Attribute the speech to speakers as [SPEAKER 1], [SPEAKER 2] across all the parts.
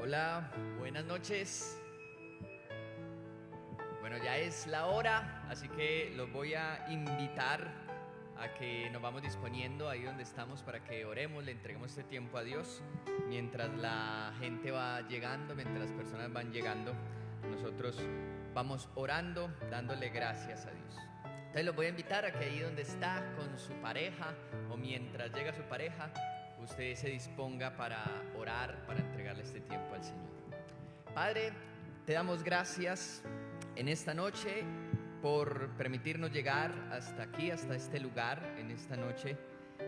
[SPEAKER 1] Hola, buenas noches. Bueno, ya es la hora, así que los voy a invitar a que nos vamos disponiendo ahí donde estamos para que oremos, le entreguemos este tiempo a Dios. Mientras la gente va llegando, mientras las personas van llegando, nosotros vamos orando, dándole gracias a Dios. Entonces los voy a invitar a que ahí donde está con su pareja o mientras llega su pareja, usted se disponga para orar, para entregarle este tiempo al Señor. Padre, te damos gracias en esta noche por permitirnos llegar hasta aquí, hasta este lugar en esta noche.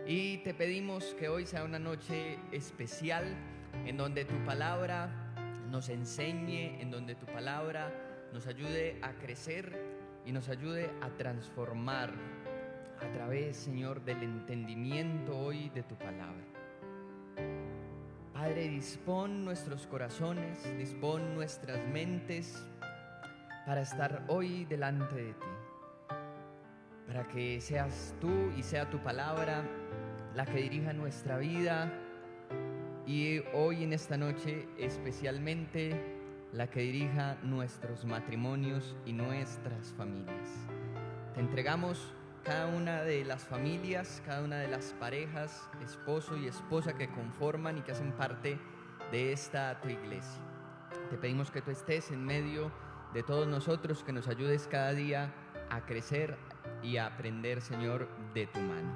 [SPEAKER 1] Y te pedimos que hoy sea una noche especial en donde tu palabra nos enseñe, en donde tu palabra nos ayude a crecer y nos ayude a transformar a través, Señor, del entendimiento hoy de tu palabra. Padre, dispón nuestros corazones, dispón nuestras mentes para estar hoy delante de ti, para que seas tú y sea tu palabra la que dirija nuestra vida y hoy en esta noche especialmente la que dirija nuestros matrimonios y nuestras familias. Te entregamos cada una de las familias, cada una de las parejas, esposo y esposa que conforman y que hacen parte de esta tu iglesia. Te pedimos que tú estés en medio de todos nosotros, que nos ayudes cada día a crecer y a aprender, Señor, de tu mano.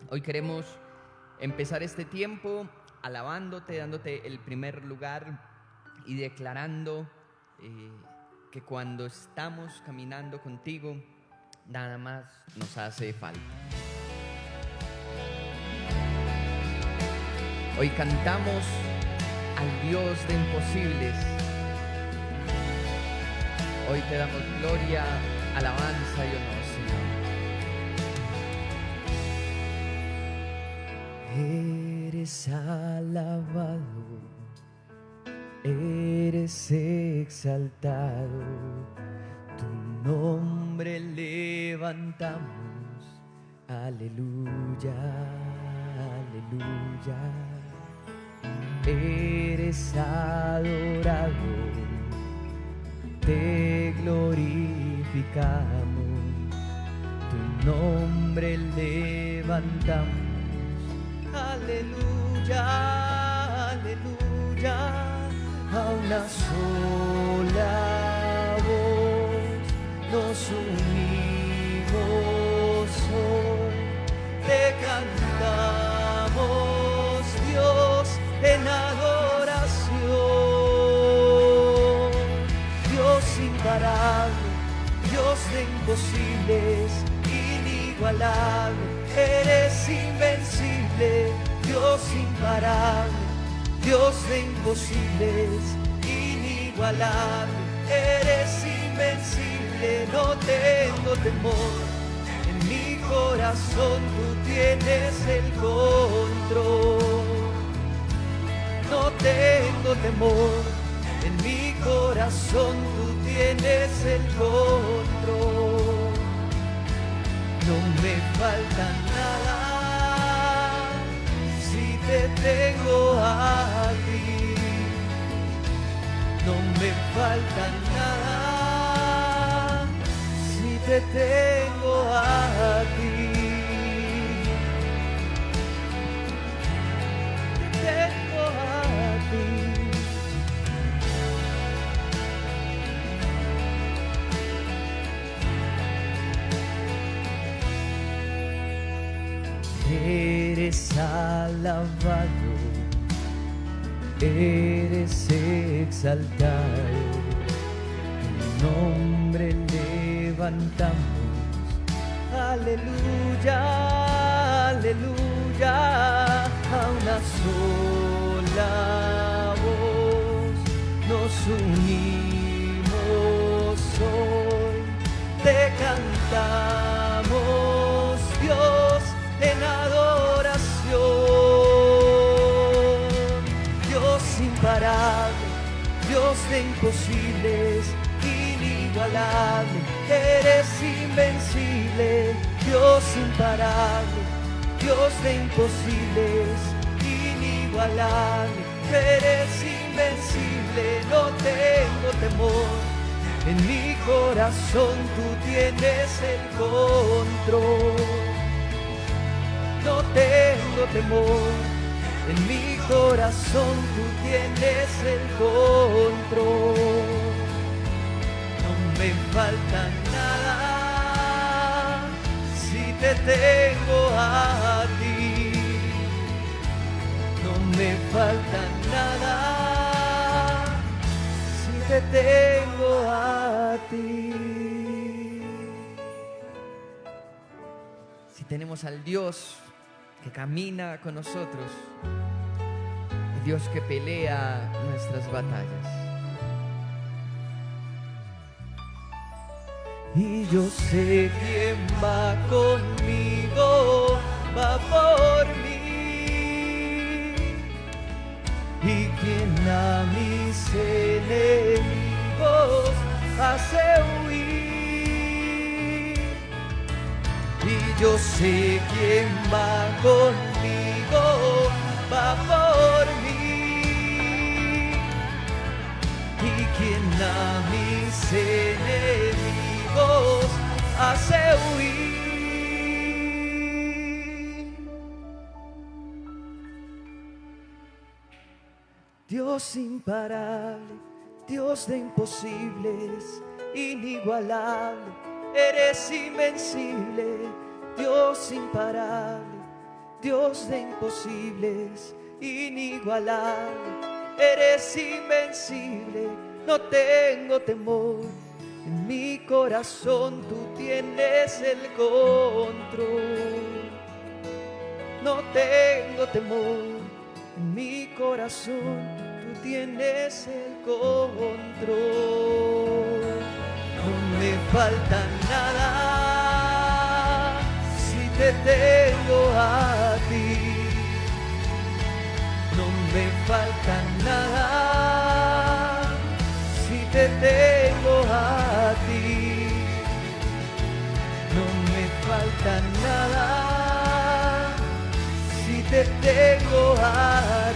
[SPEAKER 1] Hoy queremos empezar este tiempo alabándote, dándote el primer lugar y declarando que cuando estamos caminando contigo, nada más nos hace falta. Hoy cantamos al Dios de imposibles. Hoy te damos gloria, alabanza y honor, Señor. Eres alabado, eres exaltado, tu nombre levantamos, aleluya, aleluya. Eres adorado, te glorificamos, tu nombre levantamos, aleluya, aleluya. A una sola voz nos unimos hoy, te cantamos, Dios, en adoración. Dios imparable, Dios de imposibles, inigualable, eres invencible, Dios imparable, Dios de imposibles, inigualable, eres invencible, no tengo temor, en mi corazón tú tienes el control. No tengo temor, en mi corazón tú tienes el control. No me falta nada si te tengo a ti. No me falta nada si te tengo a ti. Te tengo a ti. Eres alabado, eres exaltado, tu nombre levantamos, aleluya, aleluya. A una sola voz nos unimos hoy, te cantamos, Dios, en adoración. Dios imparable, Dios de imposibles, inigualable, eres invencible, Dios imparable, Dios de imposibles, inigualable, eres invencible. invencible, no tengo temor. En mi corazón tú tienes el control. No tengo temor, en mi corazón tú tienes el control. No me falta nada si te tengo a ti. No me falta nada si te tengo a ti. Si tenemos al Dios que camina con nosotros, el Dios que pelea nuestras batallas. Y yo sé quién va conmigo, va por mí, y quien a mis enemigos hace huir. Y yo sé quién va conmigo, va por mí, y quien a mis enemigos hace huir. Dios imparable, Dios de imposibles, inigualable, eres invencible. Dios imparable, Dios de imposibles, inigualable, eres invencible. No tengo temor, en mi corazón tú tienes el control. No tengo temor, en mi corazón tú tienes el control. No me falta nada si te tengo a ti. No me falta nada si te tengo a ti. No me falta nada si te tengo a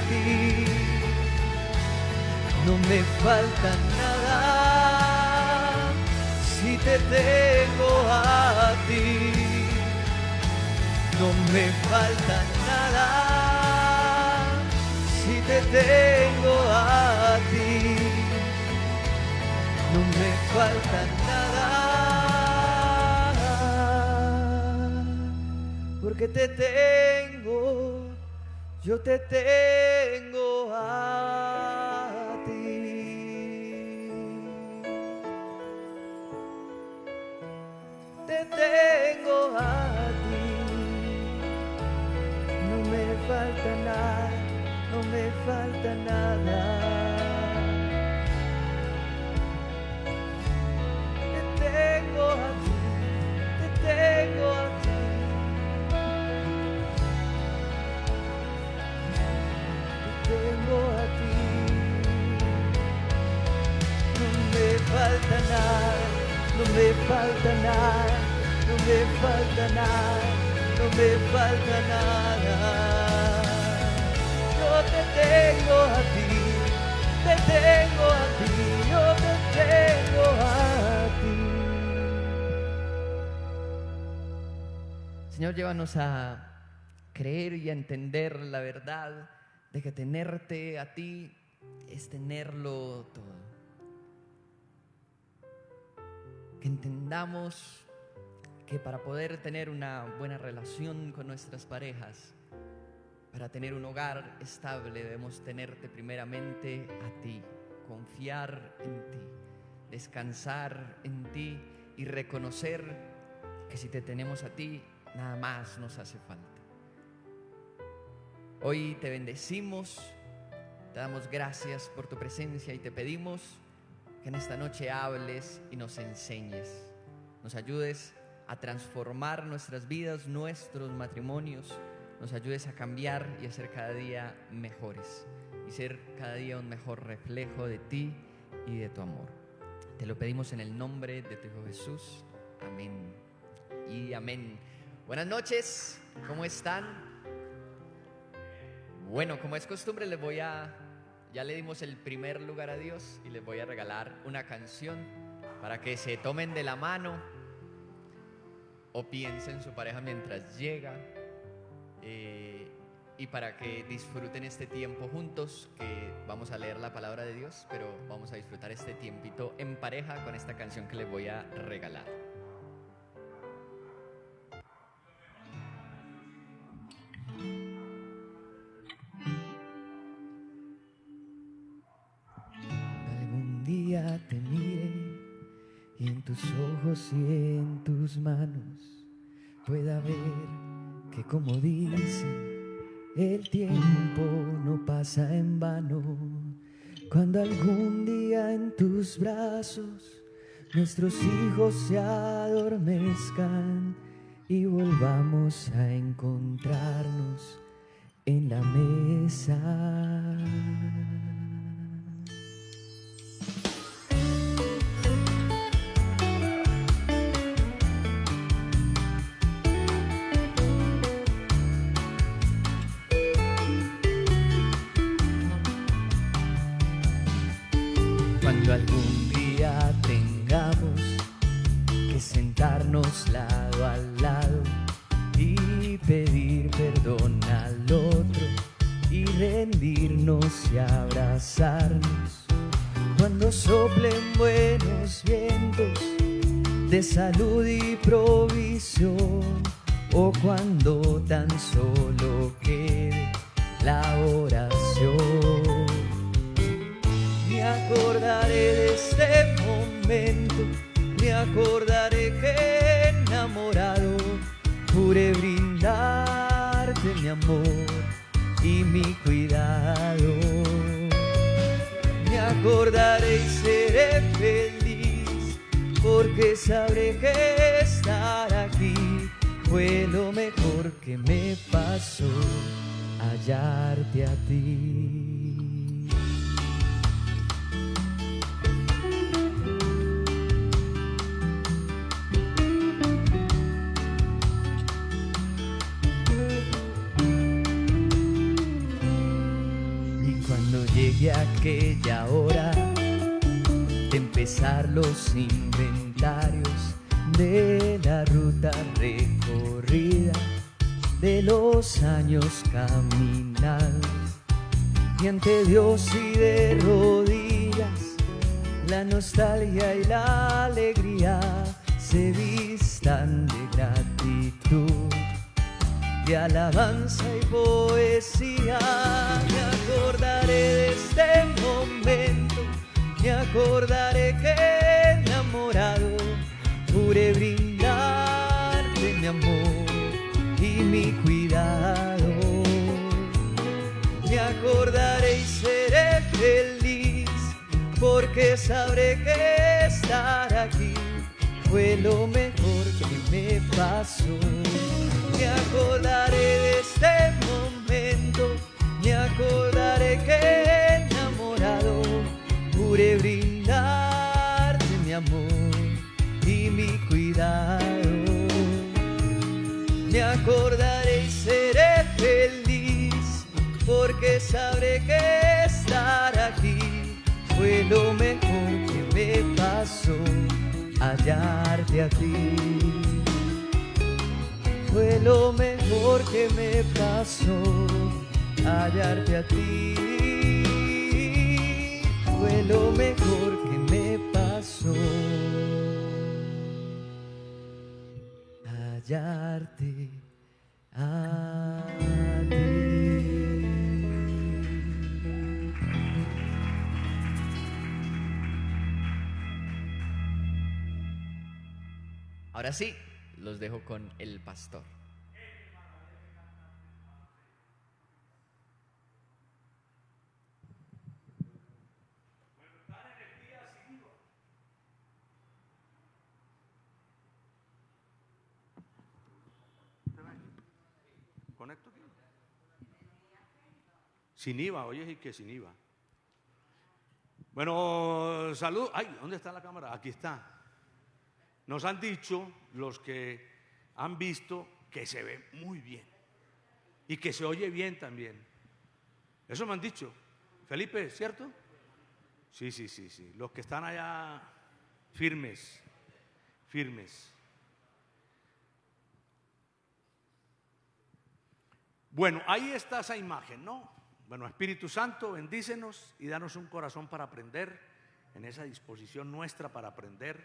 [SPEAKER 1] ti. No me falta nada si te tengo a ti. No me falta nada si te tengo a ti. No me falta nada, porque te tengo, yo te tengo a ti. Te tengo a ti. No me falta nada, no me falta nada. Te tengo a ti, te tengo a ti. Te tengo a ti. No me falta nada, no me falta nada, no me falta nada, no me falta nada. Yo te tengo a ti, te tengo a ti, yo te tengo a ti. Señor, llévanos a creer y a entender la verdad de que tenerte a ti es tenerlo todo. Que entendamos que para poder tener una buena relación con nuestras parejas, para tener un hogar estable, debemos tenerte primeramente a ti, confiar en ti, descansar en ti y reconocer que si te tenemos a ti, nada más nos hace falta. Hoy te bendecimos, te damos gracias por tu presencia y te pedimos que en esta noche hables y nos enseñes, nos ayudes a transformar nuestras vidas, nuestros matrimonios, nos ayudes a cambiar y a ser cada día mejores y ser cada día un mejor reflejo de ti y de tu amor. Te lo pedimos en el nombre de tu Hijo Jesús. Amén y amén. Buenas noches, ¿cómo están? Bueno, como es costumbre, les voy a ya le dimos el primer lugar a Dios y les voy a regalar una canción para que se tomen de la mano o piensen en su pareja mientras llega, y para que disfruten este tiempo juntos, que vamos a leer la palabra de Dios, pero vamos a disfrutar este tiempito en pareja con esta canción que les voy a regalar. Algún día te mire y en tus ojos y en tus manos pueda ver que, como dicen, el tiempo no pasa en vano. Cuando algún día en tus brazos nuestros hijos se adormezcan y volvamos a encontrarnos en la mesa. Cuando algún día tengamos que sentarnos lado a lado y pedir perdón al otro y rendirnos y abrazarnos, cuando soplen buenos vientos de salud y provisión, o cuando tan solo quede la oración, me acordaré de este momento, me acordaré que enamorado juré brindarte mi amor y mi cuidado. Me acordaré y seré feliz, porque sabré que estar aquí fue lo mejor que me pasó, hallarte a ti. Llegue aquella hora de empezar los inventarios de la ruta recorrida, de los años caminados, y ante Dios y de rodillas, la nostalgia y la alegría se vistan de gratitud, de alabanza y poesía. Me acordaré de este momento, me acordaré que enamorado juré brindarte mi amor y mi cuidado. Me acordaré y seré feliz, porque sabré que estar aquí fue lo mejor que me pasó. Me acordaré de este momento, me acordaré que enamorado juré brindarte mi amor y mi cuidado. Me acordaré y seré feliz, porque sabré que estar aquí fue lo mejor que me pasó, hallarte a ti. Fue lo mejor que me pasó, hallarte a ti. Fue lo mejor que me pasó, hallarte a ti. Ahora sí, los dejo con el pastor.
[SPEAKER 2] ¿Conecto aquí? Sin IVA, oye, y que sin IVA. Bueno, salud. Ay, ¿dónde está la cámara? Aquí está. Nos han dicho los que han visto que se ve muy bien y que se oye bien también. Eso me han dicho. Felipe, ¿cierto? Sí. Los que están allá firmes. Bueno, ahí está esa imagen, ¿no? Bueno, Espíritu Santo, bendícenos y danos un corazón para aprender, en esa disposición nuestra para aprender.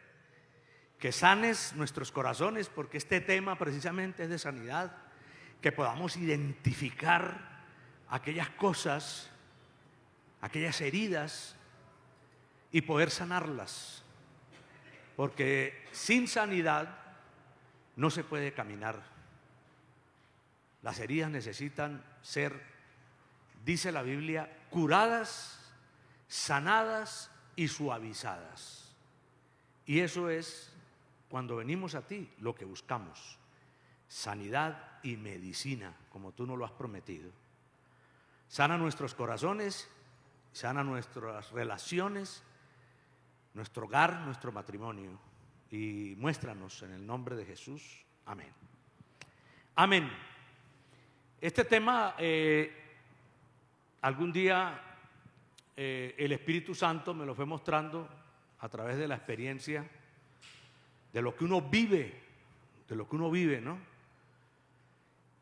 [SPEAKER 2] Que sanes nuestros corazones, porque este tema precisamente es de sanidad. Que podamos identificar aquellas cosas, aquellas heridas y poder sanarlas. Porque sin sanidad no se puede caminar. Las heridas necesitan ser, dice la Biblia, curadas, sanadas y suavizadas. Y eso es, cuando venimos a ti, lo que buscamos. Sanidad y medicina, como tú nos lo has prometido. Sana nuestros corazones, sana nuestras relaciones, nuestro hogar, nuestro matrimonio. Y muéstranos en el nombre de Jesús. Amén. Amén. Este tema, algún día el Espíritu Santo me lo fue mostrando a través de la experiencia de lo que uno vive, ¿no?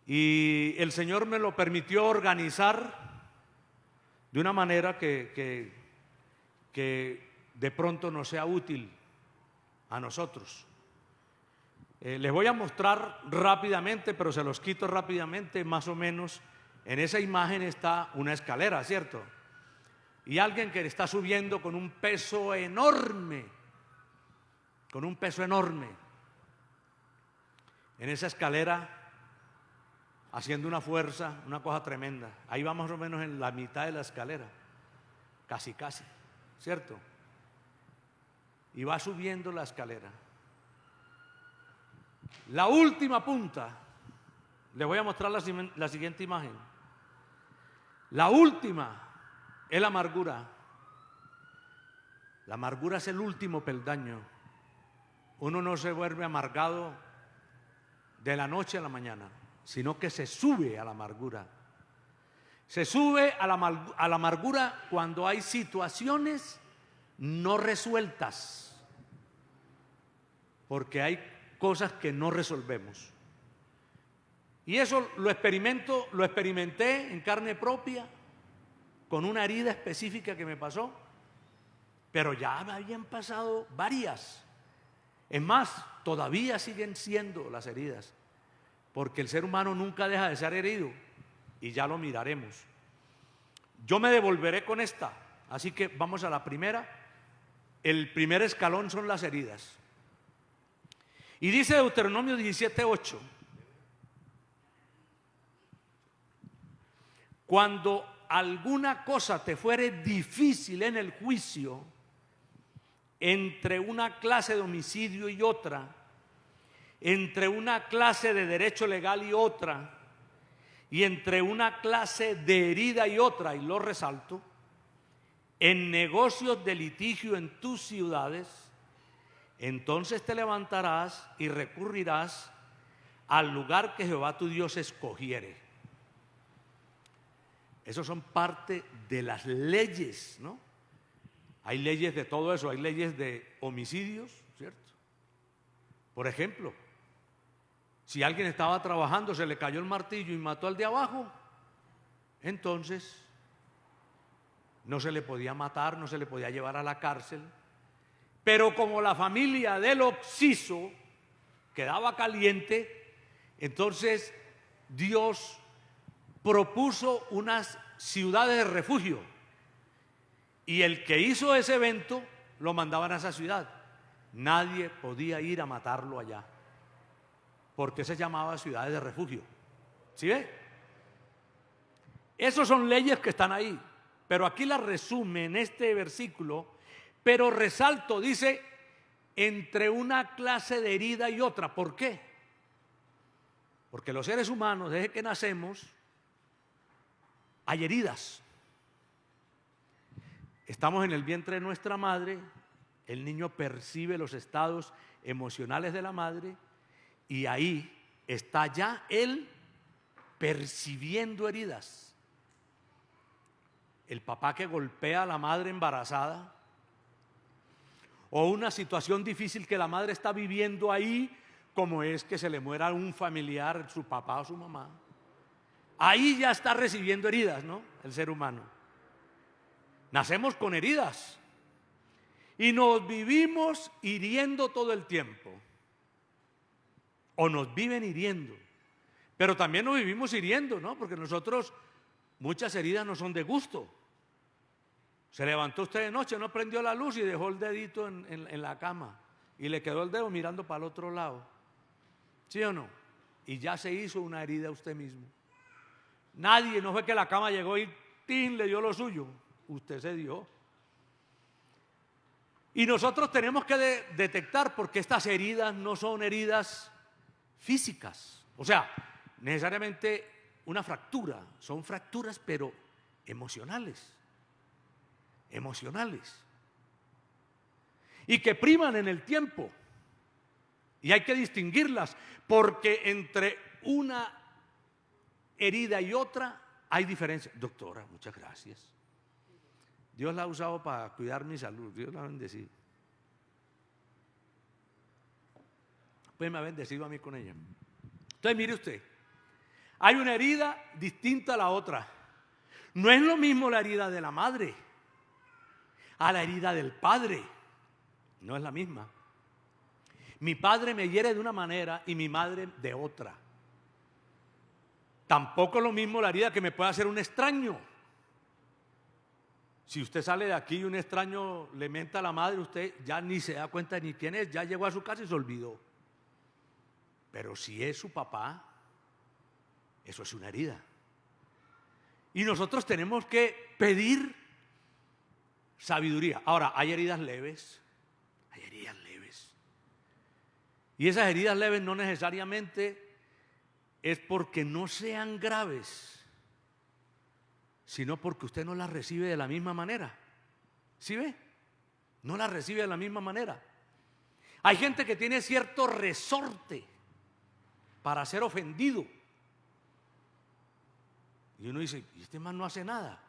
[SPEAKER 2] Y el Señor me lo permitió organizar de una manera que de pronto nos sea útil a nosotros. Les voy a mostrar rápidamente, pero se los quito rápidamente, más o menos. En esa imagen está una escalera, ¿cierto? Y alguien que está subiendo con un peso enorme, en esa escalera, haciendo una fuerza, una cosa tremenda. Ahí va más o menos en la mitad de la escalera, casi, ¿cierto? Y va subiendo la escalera. La última punta, les voy a mostrar la siguiente imagen. La última es la amargura. La amargura es el último peldaño. Uno no se vuelve amargado de la noche a la mañana, sino que se sube a la amargura. Se sube a la amargura cuando hay situaciones no resueltas, porque hay cosas que no resolvemos. Y eso lo experimenté en carne propia, con una herida específica que me pasó, pero ya me habían pasado varias. Es más, todavía siguen siendo las heridas, porque el ser humano nunca deja de ser herido, y ya lo miraremos. Yo me devolveré con esta, así que vamos a la primera. El primer escalón son las heridas. Y dice Deuteronomio 17:8: cuando alguna cosa te fuere difícil en el juicio, entre una clase de homicidio y otra, entre una clase de derecho legal y otra, y entre una clase de herida y otra, y lo resalto, en negocios de litigio en tus ciudades, entonces te levantarás y recurrirás al lugar que Jehová tu Dios escogiere. Esos son parte de las leyes, ¿no? Hay leyes de todo eso, hay leyes de homicidios, ¿cierto? Por ejemplo, si alguien estaba trabajando, se le cayó el martillo y mató al de abajo, entonces no se le podía matar, no se le podía llevar a la cárcel. Pero como la familia del occiso quedaba caliente, entonces Dios propuso unas ciudades de refugio. Y el que hizo ese evento lo mandaban a esa ciudad. Nadie podía ir a matarlo allá, porque se llamaba ciudades de refugio. ¿Sí ve? Esas son leyes que están ahí. Pero aquí las resume en este versículo. Pero resalto, dice, entre una clase de herida y otra. ¿Por qué? Porque los seres humanos, desde que nacemos, hay heridas. Estamos en el vientre de nuestra madre, el niño percibe los estados emocionales de la madre y ahí está ya él percibiendo heridas. el papá que golpea a la madre embarazada, o una situación difícil que la madre está viviendo ahí, como es que se le muera un familiar, su papá o su mamá. Ahí ya está recibiendo heridas, ¿no? El ser humano. Nacemos con heridas y nos vivimos hiriendo todo el tiempo. O nos viven hiriendo. Pero también nos vivimos hiriendo, ¿no? Porque nosotros, muchas heridas no son de gusto. Se levantó usted de noche, no prendió la luz y dejó el dedito en la cama. Y le quedó el dedo mirando para el otro lado. ¿Sí o no? Y ya se hizo una herida a usted mismo. Nadie, no fue que la cama llegó y ¡tin! Le dio lo suyo. Usted se dio. Y nosotros tenemos que detectar, porque estas heridas no son heridas físicas. O sea, necesariamente una fractura. Son fracturas, pero emocionales. Emocionales. Y que priman en el tiempo. Y hay que distinguirlas, porque entre una herida y otra hay diferencia. Doctora, muchas gracias. Dios la ha usado para cuidar mi salud. Dios la ha bendecido. Pues me ha bendecido a mí con ella. Entonces mire usted, hay una herida distinta a la otra. No es lo mismo la herida de la madre a la herida del padre. No es la misma. Mi padre me hiere de una manera y mi madre de otra. Tampoco es lo mismo la herida que me puede hacer un extraño. Si usted sale de aquí y un extraño le menta a la madre, usted ya ni se da cuenta ni quién es, ya llegó a su casa y se olvidó. Pero si es su papá, eso es una herida. Y nosotros tenemos que pedir sabiduría. Ahora, hay heridas leves, hay heridas leves. Y esas heridas leves no necesariamente es porque no sean graves, sino porque usted no las recibe de la misma manera. ¿Sí ve? No las recibe de la misma manera. Hay gente que tiene cierto resorte para ser ofendido. Y uno dice, ¿y este man no hace nada?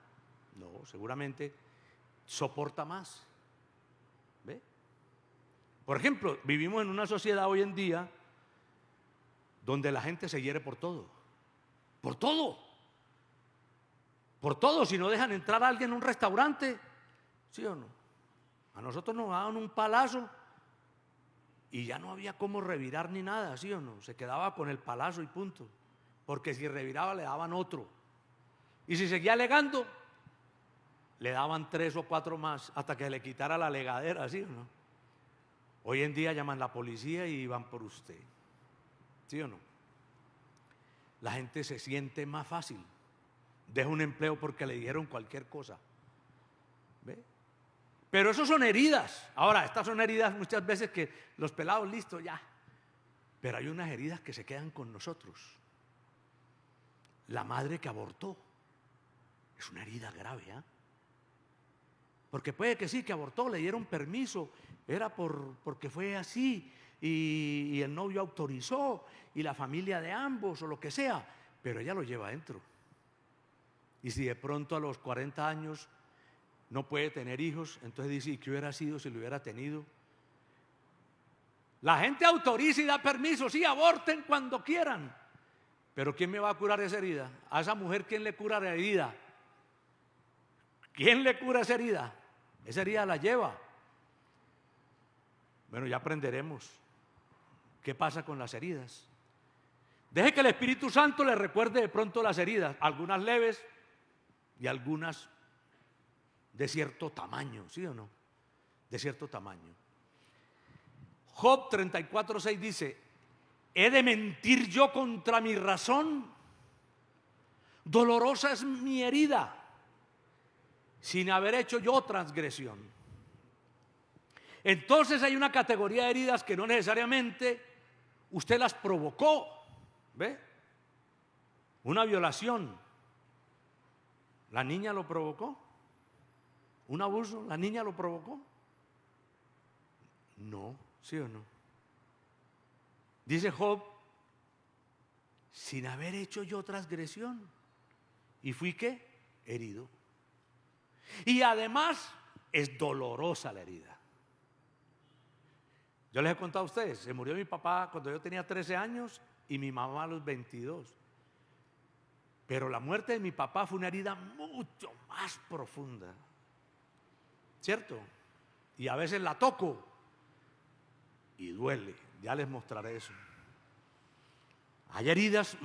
[SPEAKER 2] No, seguramente soporta más. ¿Ve? Por ejemplo, vivimos en una sociedad hoy en día donde la gente se hiere por todo. Por todo. Por todo. Si no dejan entrar a alguien en un restaurante, ¿sí o no? A nosotros nos daban un palazo y ya no había cómo revirar ni nada, ¿sí o no? Se quedaba con el palazo y punto. Porque si reviraba le daban otro. Y si seguía alegando, le daban 3 o 4 más hasta que le quitara la legadera, ¿sí o no? Hoy en día llaman a la policía y van por usted. ¿Sí o no? La gente se siente más fácil. Deja un empleo porque le dijeron cualquier cosa. ¿Ve? Pero eso son heridas. Ahora, estas son heridas muchas veces que los pelados, listo, ya. Pero hay unas heridas que se quedan con nosotros. La madre que abortó es una herida grave, ¿eh? Porque puede que sí, que abortó, le dieron permiso, era porque fue así y el novio autorizó y la familia de ambos o lo que sea, pero ella lo lleva adentro. Y si de pronto a los 40 años no puede tener hijos, entonces dice, ¿y qué hubiera sido si lo hubiera tenido? La gente autoriza y da permiso, sí, aborten cuando quieran, pero ¿quién me va a curar esa herida? A esa mujer, ¿quién le cura la herida? ¿Quién le cura esa herida? Esa herida la lleva. Bueno, ya aprenderemos qué pasa con las heridas. Deje que el Espíritu Santo le recuerde de pronto las heridas, algunas leves y algunas de cierto tamaño, ¿sí o no? De cierto tamaño. Job 34:6 dice, ¿he de mentir yo contra mi razón? Dolorosa es mi herida, sin haber hecho yo transgresión. Entonces hay una categoría de heridas que no necesariamente usted las provocó. ¿Ve? Una violación, ¿la niña lo provocó? ¿Un abuso, la niña lo provocó? No, ¿sí o no? Dice Job, sin haber hecho yo transgresión. ¿Y fui qué? Herido. Y además es dolorosa la herida. Yo les he contado a ustedes, se murió mi papá cuando yo tenía 13 años y mi mamá a los 22. Pero la muerte de mi papá fue una herida mucho más profunda, ¿cierto? Y a veces la toco y duele, ya les mostraré eso. Hay heridas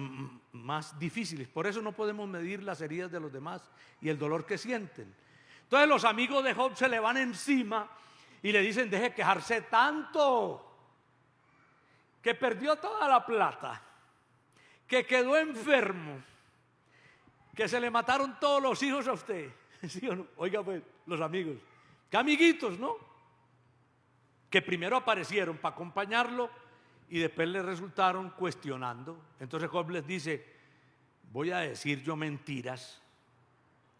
[SPEAKER 2] más difíciles, por eso no podemos medir las heridas de los demás y el dolor que sienten. Entonces los amigos de Job se le van encima y le dicen: deje de quejarse tanto, que perdió toda la plata, que quedó enfermo, que se le mataron todos los hijos a usted. ¿Sí o no? Oiga pues, los amigos, qué amiguitos, ¿no? Que primero aparecieron para acompañarlo y después le resultaron cuestionando. Entonces Job les dice: voy a decir yo mentiras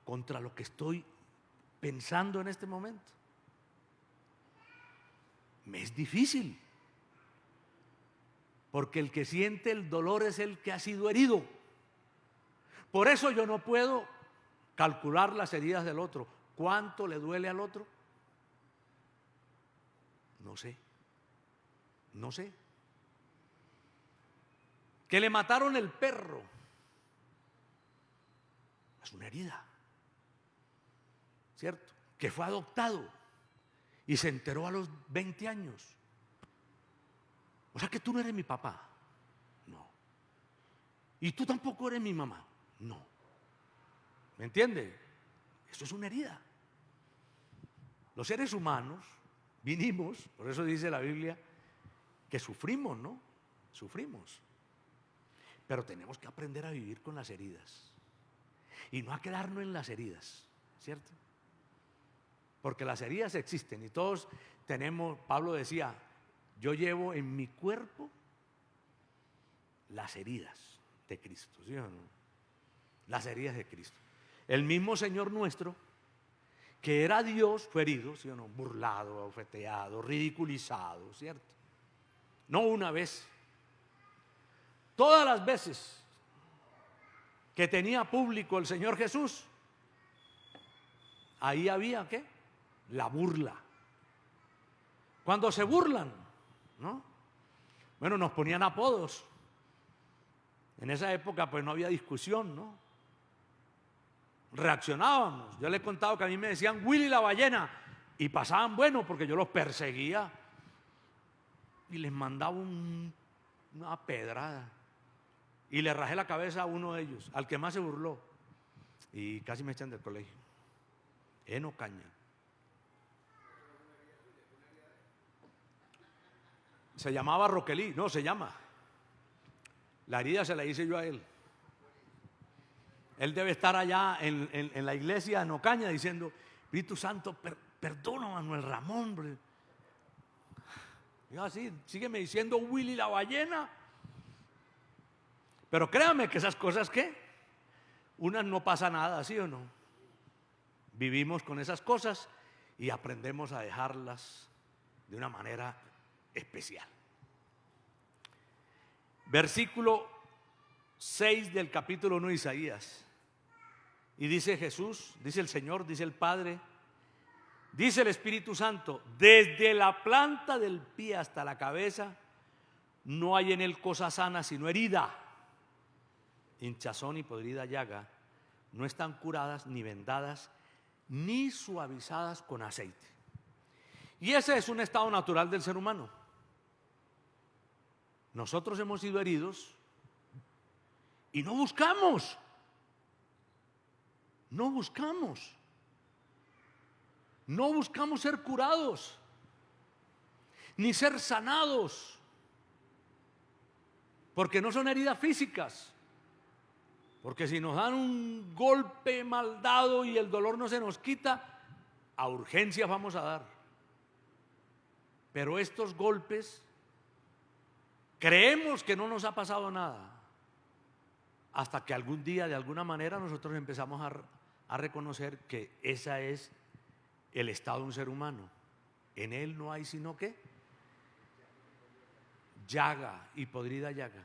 [SPEAKER 2] contra lo que estoy pensando en este momento. Me es difícil, porque el que siente el dolor es el que ha sido herido. Por eso yo no puedo calcular las heridas del otro. ¿Cuánto le duele al otro? No sé. No sé. Que le mataron el perro es una herida, ¿cierto? Que fue adoptado y se enteró a los 20 años. O sea que tú no eres mi papá. No. Y tú tampoco eres mi mamá. No. ¿Me entiende? Eso es una herida. Los seres humanos vinimos, por eso dice la Biblia, que sufrimos, ¿no? Sufrimos. Pero tenemos que aprender a vivir con las heridas y no a quedarnos en las heridas, ¿cierto? Porque las heridas existen y todos tenemos. Pablo decía: yo llevo en mi cuerpo las heridas de Cristo, ¿sí o no? Las heridas de Cristo. El mismo Señor nuestro, que era Dios, fue herido, ¿sí o no? Burlado, abofeteado, ridiculizado, ¿cierto? No una vez. Todas las veces que tenía público el Señor Jesús, ahí había ¿qué? La burla. Cuando se burlan, ¿no? Bueno, nos ponían apodos. En esa época pues no había discusión, ¿no? Reaccionábamos. Yo les he contado que a mí me decían Willy la ballena y pasaban bueno porque yo los perseguía y les mandaba una pedrada y le rajé la cabeza a uno de ellos, al que más se burló, y casi me echan del colegio. Eno Caña. Se llamaba Roquelí, no, se llama. La herida se la hice yo a él. Él debe estar allá en la iglesia de Nocaña diciendo: Espíritu Santo, perdona a Manuel Ramón, bro. Y así, sígueme diciendo Willy la ballena. Pero créame que esas cosas, ¿qué? Unas no pasa nada, ¿sí o no? Vivimos con esas cosas y aprendemos a dejarlas de una manera especial. Versículo 6 del capítulo 1 de Isaías. Y dice Jesús, dice el Señor, dice el Padre, dice el Espíritu Santo: desde la planta del pie hasta la cabeza no hay en él cosa sana sino herida, hinchazón y podrida llaga. No están curadas ni vendadas ni suavizadas con aceite. Y ese es un estado natural del ser humano. Nosotros hemos sido heridos y no buscamos ser curados ni ser sanados, porque no son heridas físicas. Porque si nos dan un golpe mal dado y el dolor no se nos quita, a urgencias vamos a dar. Pero estos golpes creemos que no nos ha pasado nada, hasta que algún día, de alguna manera, nosotros empezamos a reconocer que ese es el estado de un ser humano. En él no hay sino ¿qué? Llaga y podrida llaga.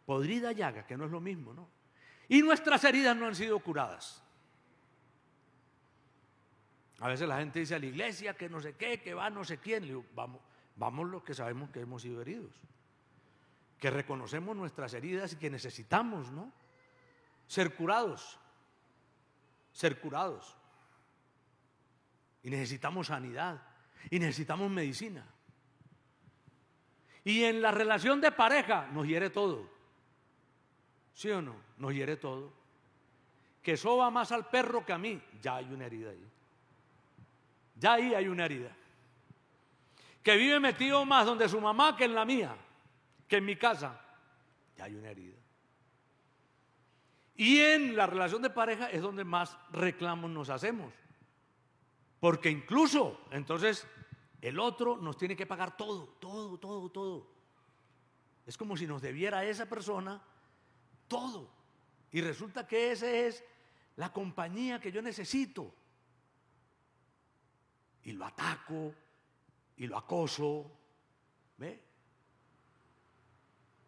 [SPEAKER 2] Podrida llaga, que no es lo mismo, ¿no? Y nuestras heridas no han sido curadas. A veces la gente dice a la iglesia que no sé qué, que va no sé quién. Le digo, vamos los que sabemos que hemos sido heridos, que reconocemos nuestras heridas y que necesitamos, ¿no?, ser curados. Y necesitamos sanidad, y necesitamos medicina. Y en la relación de pareja nos hiere todo. ¿Sí o no? Nos hiere todo. Que soba más al perro que a mí, ya hay una herida ahí. Ya ahí hay una herida. Que vive metido más donde su mamá que en la mía, que en mi casa, ya hay una herida. Y en la relación de pareja es donde más reclamos nos hacemos. Porque incluso, entonces, el otro nos tiene que pagar todo. Es como si nos debiera a esa persona todo. Y resulta que esa es la compañía que yo necesito. Y lo ataco, y lo acoso. ¿Ve?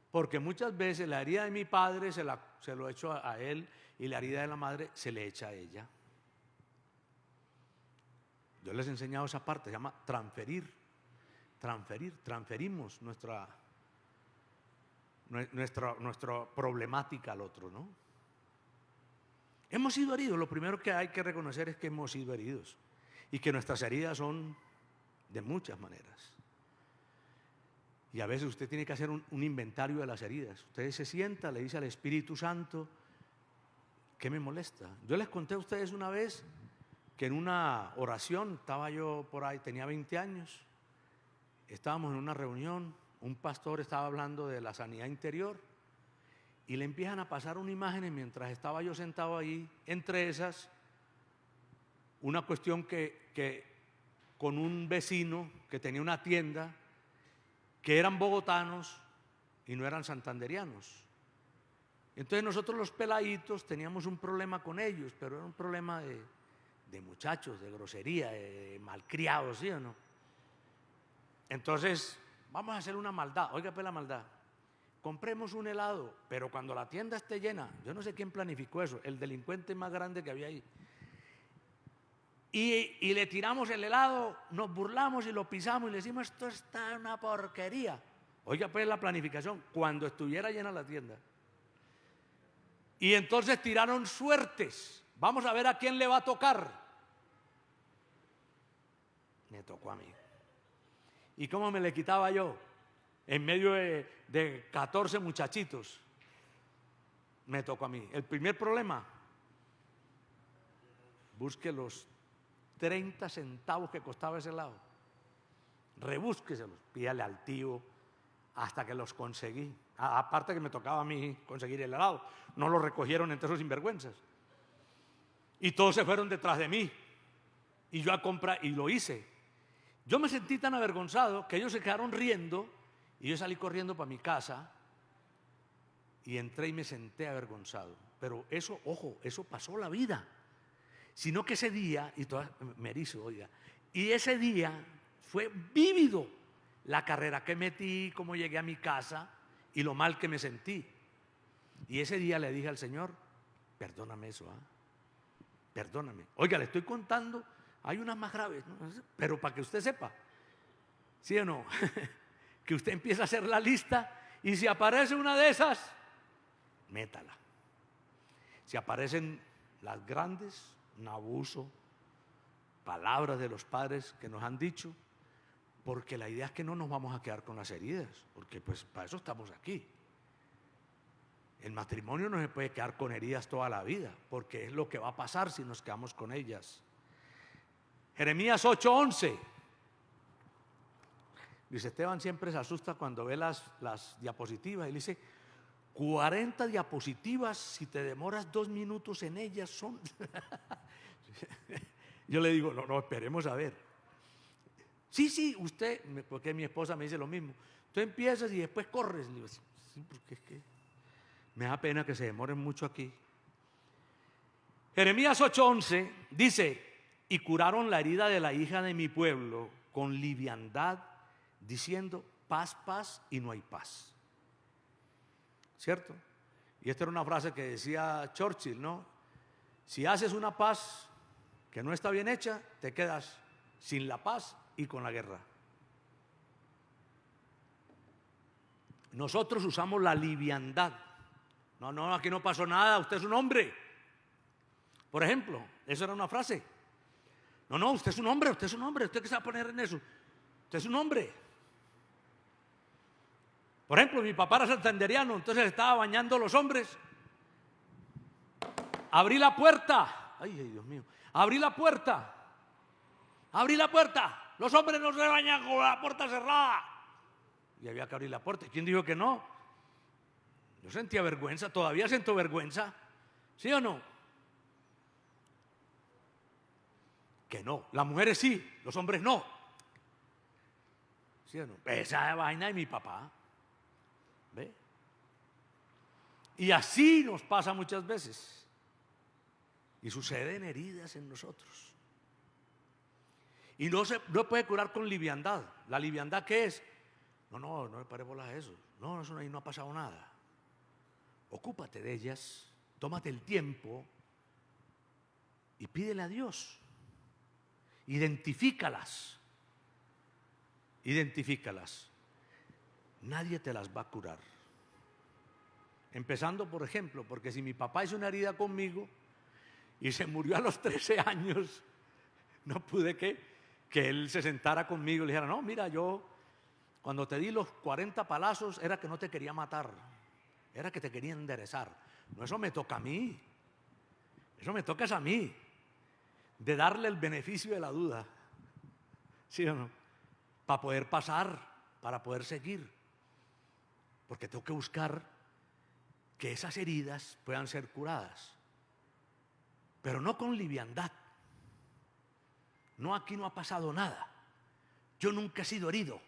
[SPEAKER 2] Porque muchas veces la herida de mi padre se lo echo a él, y la herida de la madre se le echa a ella. Yo les he enseñado esa parte, se llama transferir. Transferimos nuestra problemática al otro, ¿no? Hemos sido heridos. Lo primero que hay que reconocer es que hemos sido heridos y que nuestras heridas son de muchas maneras. Y a veces usted tiene que hacer un inventario de las heridas. Usted se sienta, le dice al Espíritu Santo, ¿qué me molesta? Yo les conté a ustedes una vez que en una oración, estaba yo por ahí, tenía 20 años, estábamos en una reunión, un pastor estaba hablando de la sanidad interior y le empiezan a pasar una imagen mientras estaba yo sentado ahí, entre esas, una cuestión que con un vecino que tenía una tienda, que eran bogotanos y no eran santanderianos. Entonces nosotros los peladitos teníamos un problema con ellos, pero era un problema de muchachos, de grosería, de malcriados, ¿sí o no? Entonces, vamos a hacer una maldad. Oiga, pues la maldad. Compremos un helado, pero cuando la tienda esté llena, yo no sé quién planificó eso, el delincuente más grande que había ahí. Y le tiramos el helado, nos burlamos y lo pisamos y le decimos, esto está una porquería. Oiga, pues la planificación, cuando estuviera llena la tienda. Y entonces tiraron suertes. Vamos a ver a quién le va a tocar. Me tocó a mí. ¿Y cómo me le quitaba yo? En medio de 14 muchachitos. Me tocó a mí. El primer problema, busque los 30 centavos que costaba ese helado. Rebúsqueselos, pídale al tío, hasta que los conseguí. Aparte que me tocaba a mí conseguir el helado, no lo recogieron entre esos sinvergüenzas. Y todos se fueron detrás de mí. Y yo a comprar, y lo hice. Yo me sentí tan avergonzado que ellos se quedaron riendo y yo salí corriendo para mi casa y entré y me senté avergonzado. Pero eso, ojo, eso pasó la vida. Sino que ese día, y me erizo, oiga, y ese día fue vívido la carrera que metí, cómo llegué a mi casa y lo mal que me sentí. Y ese día le dije al Señor, perdóname eso, perdóname. Oiga, le estoy contando, hay unas más graves, ¿no? Pero para que usted sepa, ¿sí o no? Que usted empieza a hacer la lista y si aparece una de esas, métala. Si aparecen las grandes, un abuso, palabras de los padres que nos han dicho, porque la idea es que no nos vamos a quedar con las heridas, porque pues para eso estamos aquí. El matrimonio no se puede quedar con heridas toda la vida, porque es lo que va a pasar si nos quedamos con ellas. Jeremías 8:11. Luis Esteban siempre se asusta cuando ve las diapositivas y le dice, 40 diapositivas, si te demoras 2 minutos en ellas son... Yo le digo, no, esperemos a ver. Sí, usted, porque mi esposa me dice lo mismo. Tú empiezas y después corres. Le digo, sí, porque es que me da pena que se demoren mucho aquí. Jeremías 8:11 dice, y curaron la herida de la hija de mi pueblo con liviandad, diciendo, paz, paz, y no hay paz. ¿Cierto? Y esta era una frase que decía Churchill, ¿no? Si haces una paz, que no está bien hecha, te quedas sin la paz y con la guerra. Nosotros usamos la liviandad. No, aquí no pasó nada, usted es un hombre. Por ejemplo, eso era una frase. No, usted es un hombre, ¿usted qué se va a poner en eso? Usted es un hombre. Por ejemplo, mi papá era santanderiano, entonces estaba bañando los hombres. Abrí la puerta. Ay, Dios mío. Abrí la puerta. Los hombres no se bañan con la puerta cerrada. Y había que abrir la puerta. ¿Quién dijo que no? Yo sentía vergüenza, todavía siento vergüenza. ¿Sí o no? Que no. Las mujeres sí, los hombres no. ¿Sí o no? Esa vaina de mi papá. ¿Ve? Y así nos pasa muchas veces. Y suceden heridas en nosotros. Y no puede curar con liviandad. ¿La liviandad qué es? No le pare bolas a eso. No, eso ahí no ha pasado nada. Ocúpate de ellas, tómate el tiempo y pídele a Dios. Identifícalas. Nadie te las va a curar. Empezando, por ejemplo, porque si mi papá hizo una herida conmigo y se murió a los 13 años, no pude que él se sentara conmigo y le dijera, no, mira, yo cuando te di los 40 palazos era que no te quería matar, era que te quería enderezar. No, eso me toca a mí, eso me toca a mí, de darle el beneficio de la duda, ¿sí o no? Para poder pasar, para poder seguir, porque tengo que buscar que esas heridas puedan ser curadas, pero no con liviandad. No, aquí no ha pasado nada, yo nunca he sido herido.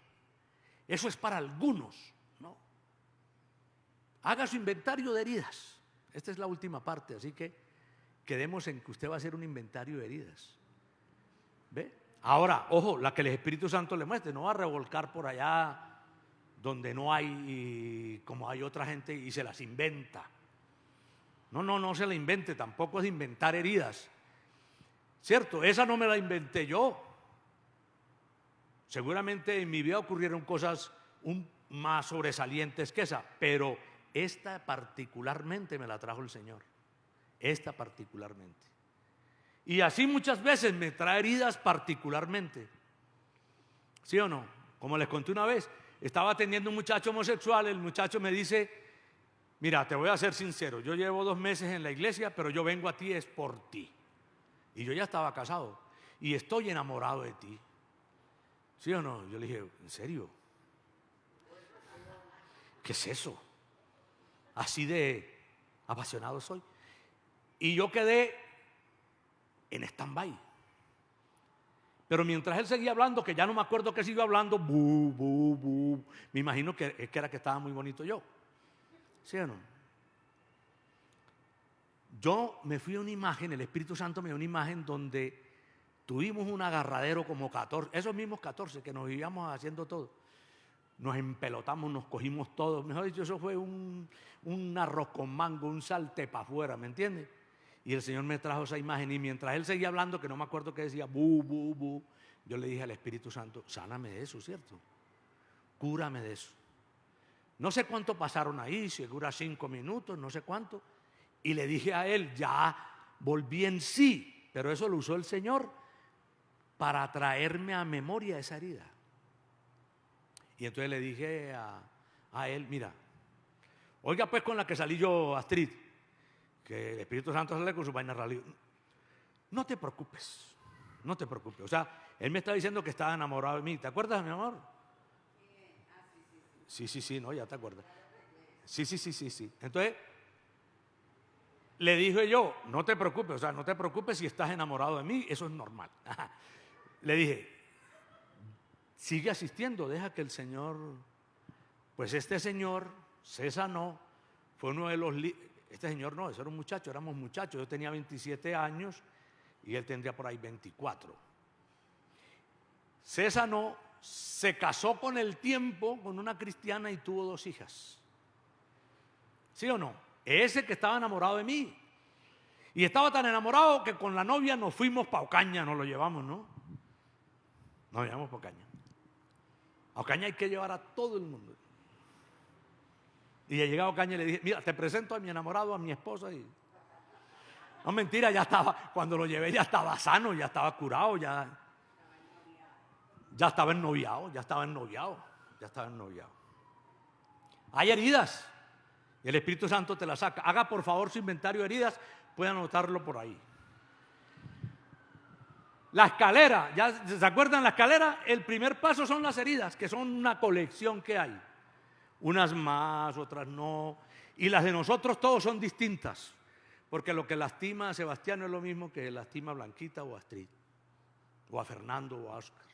[SPEAKER 2] Eso es para algunos, ¿no? Haga su inventario de heridas. Esta es la última parte, así que quedemos en que usted va a hacer un inventario de heridas. ¿Ve? Ahora, ojo, la que el Espíritu Santo le muestre, no va a revolcar por allá donde no hay, como hay otra gente y se las inventa. No se la invente, tampoco es inventar heridas. ¿Cierto? Esa no me la inventé yo. Seguramente en mi vida ocurrieron cosas más sobresalientes que esa, pero esta particularmente me la trajo el Señor. Esta particularmente. Y así muchas veces me trae heridas particularmente. ¿Sí o no? Como les conté una vez, estaba atendiendo un muchacho homosexual, el muchacho me dice, mira, te voy a ser sincero, yo llevo 2 meses en la iglesia, pero yo vengo a ti es por ti. Y yo ya estaba casado y estoy enamorado de ti. ¿Sí o no? Yo le dije, ¿en serio? ¿Qué es eso? Así de apasionado soy. Y yo quedé en stand-by. Pero mientras él seguía hablando, que ya no me acuerdo qué siguió hablando, me imagino que era que estaba muy bonito yo. ¿Sí o no? Yo me fui a una imagen, el Espíritu Santo me dio una imagen donde tuvimos un agarradero como 14, esos mismos 14 que nos vivíamos haciendo todo. Nos empelotamos, nos cogimos todos. Mejor dicho, eso fue un arroz con mango, un salte para afuera, ¿me entiendes? Y el Señor me trajo esa imagen y mientras Él seguía hablando, que no me acuerdo qué decía, yo le dije al Espíritu Santo, sáname de eso, ¿cierto? Cúrame de eso. No sé cuánto pasaron ahí, segura 5 minutos, no sé cuánto. Y le dije a Él, ya volví en sí, pero eso lo usó el Señor para traerme a memoria esa herida. Y entonces le dije a Él, mira, oiga pues con la que salí yo, Astrid, que el Espíritu Santo sale con su vaina radio. No te preocupes. O sea, Él me está diciendo que estaba enamorado de mí. ¿Te acuerdas, mi amor? Sí, no, ya te acuerdas. Sí. Entonces, le dije yo, no te preocupes, o sea, no te preocupes si estás enamorado de mí, eso es normal. Le dije, sigue asistiendo, deja que el Señor, pues este señor se sanó, fue uno de los, este señor no, ese era un muchacho, éramos muchachos, yo tenía 27 años y él tendría por ahí 24. Se sanó, se casó con el tiempo con una cristiana y tuvo 2 hijas. ¿Sí o no? Ese que estaba enamorado de mí. Y estaba tan enamorado que con la novia nos fuimos para Ocaña, nos lo llevamos, ¿no? Nos llevamos para Ocaña. A Ocaña hay que llevar a todo el mundo. Y ya llegaba a Ocaña y le dije, mira, te presento a mi enamorado, a mi esposa. Y no, mentira, ya estaba, cuando lo llevé ya estaba sano, ya estaba curado, ya estaba ennoviado, ya estaba ennoviado. Hay heridas y el Espíritu Santo te las saca. Haga por favor su inventario de heridas, puede anotarlo por ahí. La escalera, ¿ya se acuerdan la escalera? El primer paso son las heridas, que son una colección que hay. Unas más, otras no. Y las de nosotros todos son distintas. Porque lo que lastima a Sebastián no es lo mismo que lastima a Blanquita o a Astrid, o a Fernando o a Oscar.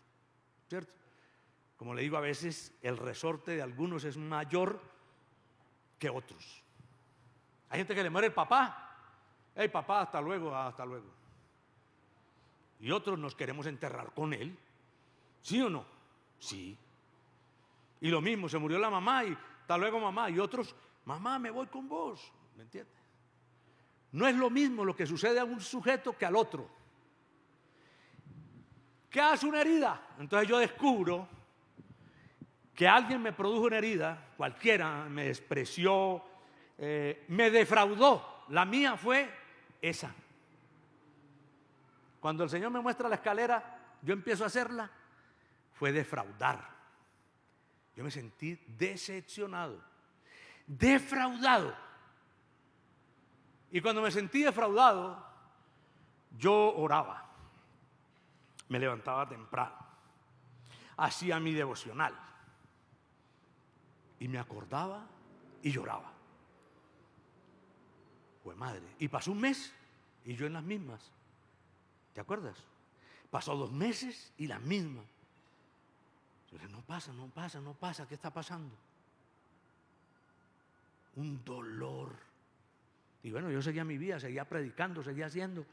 [SPEAKER 2] ¿Cierto? Como le digo, a veces el resorte de algunos es mayor que otros. Hay gente que le muere el papá. Hey, papá, hasta luego, hasta luego. Y otros nos queremos enterrar con él. ¿Sí o no? Sí. Y lo mismo, se murió la mamá y hasta luego mamá. Y otros, mamá, me voy con vos. ¿Me entiendes? No es lo mismo lo que sucede a un sujeto que al otro. ¿Qué hace una herida? Entonces yo descubro que alguien me produjo una herida, cualquiera, me despreció, me defraudó. La mía fue esa. Cuando el Señor me muestra la escalera, yo empiezo a hacerla, fue defraudar. Yo me sentí decepcionado, defraudado. Y cuando me sentí defraudado, yo oraba, me levantaba temprano, hacía mi devocional y me acordaba y lloraba. Pues madre, y pasó un mes y yo en las mismas. ¿Te acuerdas? Pasó 2 meses y las mismas. Yo dije, no pasa, ¿qué está pasando? Un dolor. Y bueno, yo seguía mi vida, seguía predicando, seguía haciendo.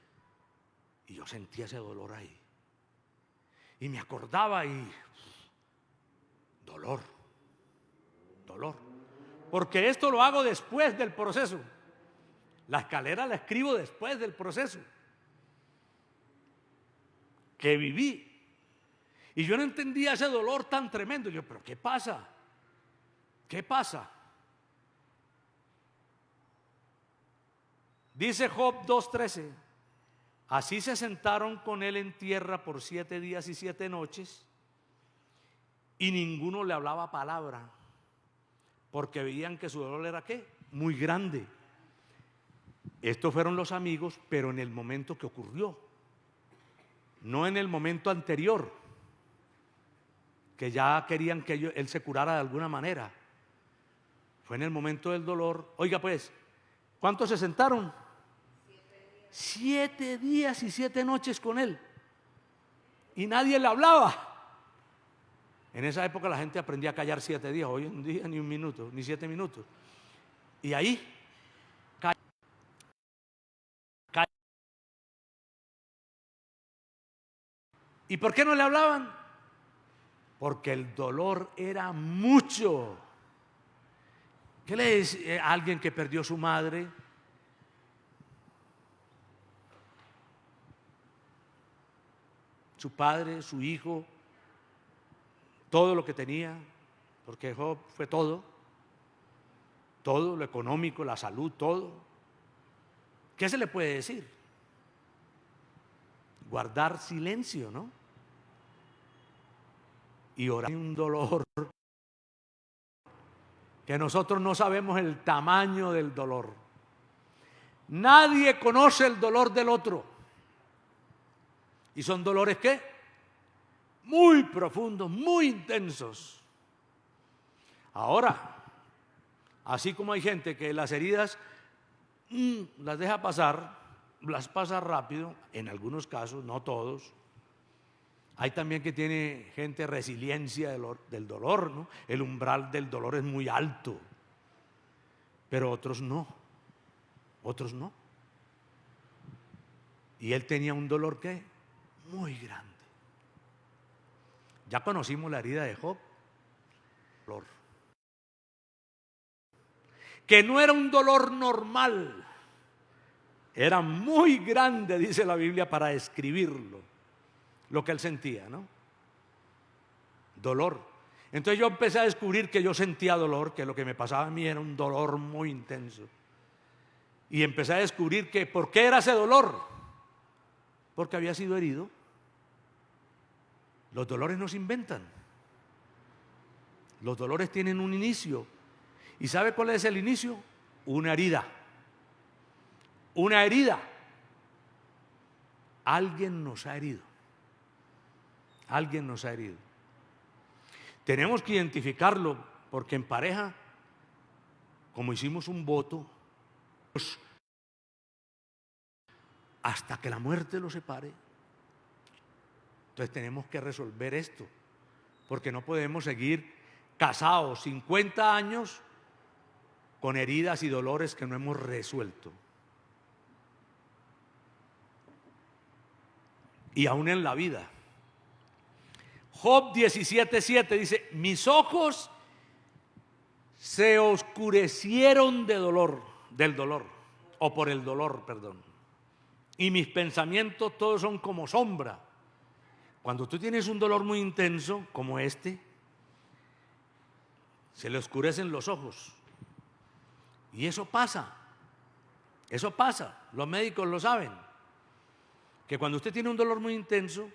[SPEAKER 2] Y yo sentía ese dolor ahí. Y me acordaba y dolor. Porque esto lo hago después del proceso. La escalera la escribo después del proceso que viví. Y yo no entendía ese dolor tan tremendo. Yo, pero ¿qué pasa? ¿Qué pasa? Dice Job 2:13, así se sentaron con él en tierra por 7 días y 7 noches y ninguno le hablaba palabra, porque veían que su dolor era ¿qué? Muy grande. Estos fueron los amigos, pero en el momento que ocurrió, no en el momento anterior, que ya querían que él se curara de alguna manera. Fue en el momento del dolor. Oiga pues, ¿cuántos se sentaron? 7 días y 7 noches con él. Y nadie le hablaba. En esa época la gente aprendía a callar 7 días. Hoy en día ni 1 minuto, ni 7 minutos. Y ahí ¿Y por qué no le hablaban? Porque el dolor era mucho. ¿Qué le dice a alguien que perdió su madre? Su padre, su hijo, todo lo que tenía, porque Job fue todo, lo económico, la salud, todo. ¿Qué se le puede decir? Guardar silencio, ¿no? Y orar. Un dolor que nosotros no sabemos el tamaño del dolor. Nadie conoce el dolor del otro. Y son dolores ¿qué? Muy profundos, muy intensos. Ahora, así como hay gente que las heridas las deja pasar, las pasa rápido, en algunos casos, no todos. Hay también que tiene gente resiliencia del dolor, ¿no? El umbral del dolor es muy alto, pero otros no. Y él tenía un dolor ¿qué? Muy grande. Ya conocimos la herida de Job. Dolor. Que no era un dolor normal, Era muy grande, dice la Biblia, para describirlo, lo que él sentía, ¿no? Dolor. Entonces yo empecé a descubrir que yo sentía dolor, que lo que me pasaba a mí era un dolor muy intenso. Y empecé a descubrir que, ¿por qué era ese dolor? Porque había sido herido. Los dolores no se inventan. Los dolores tienen un inicio. ¿Y sabe cuál es el inicio? Una herida. Una herida. Alguien nos ha herido. Alguien nos ha herido. Tenemos que identificarlo, porque en pareja, como hicimos un voto, hasta que la muerte los separe. Entonces tenemos que resolver esto, porque no podemos seguir casados 50 años con heridas y dolores que no hemos resuelto. Y aún en la vida. Job 17:7 dice: mis ojos se oscurecieron del dolor, o por el dolor, perdón. Y mis pensamientos todos son como sombra. Cuando tú tienes un dolor muy intenso, como este, se le oscurecen los ojos. Y eso pasa. Eso pasa. Los médicos lo saben. Que cuando usted tiene un dolor muy intenso,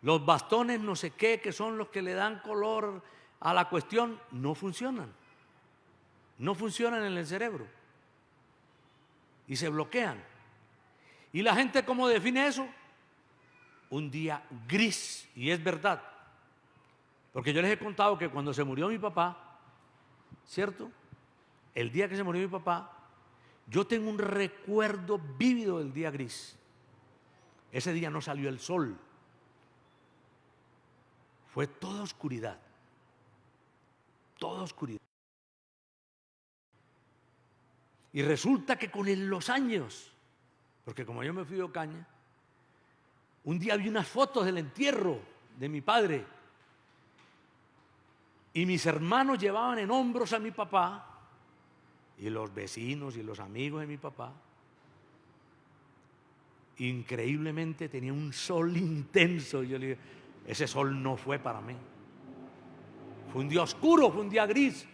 [SPEAKER 2] los bastones no sé qué, que son los que le dan color a la cuestión, no funcionan. No funcionan en el cerebro. Y se bloquean. ¿Y la gente cómo define eso? Un día gris. Y es verdad. Porque yo les he contado que cuando se murió mi papá, ¿cierto? El día que se murió mi papá, yo tengo un recuerdo vívido del día gris. Ese día no salió el sol. Fue toda oscuridad. Toda oscuridad. Y resulta que con los años, porque como yo me fui de Ocaña, un día vi unas fotos del entierro de mi padre y mis hermanos llevaban en hombros a mi papá y los vecinos y los amigos de mi papá. Increíblemente tenía un sol intenso. Yo le dije, ese sol no fue para mí. Fue un día oscuro, fue un día gris.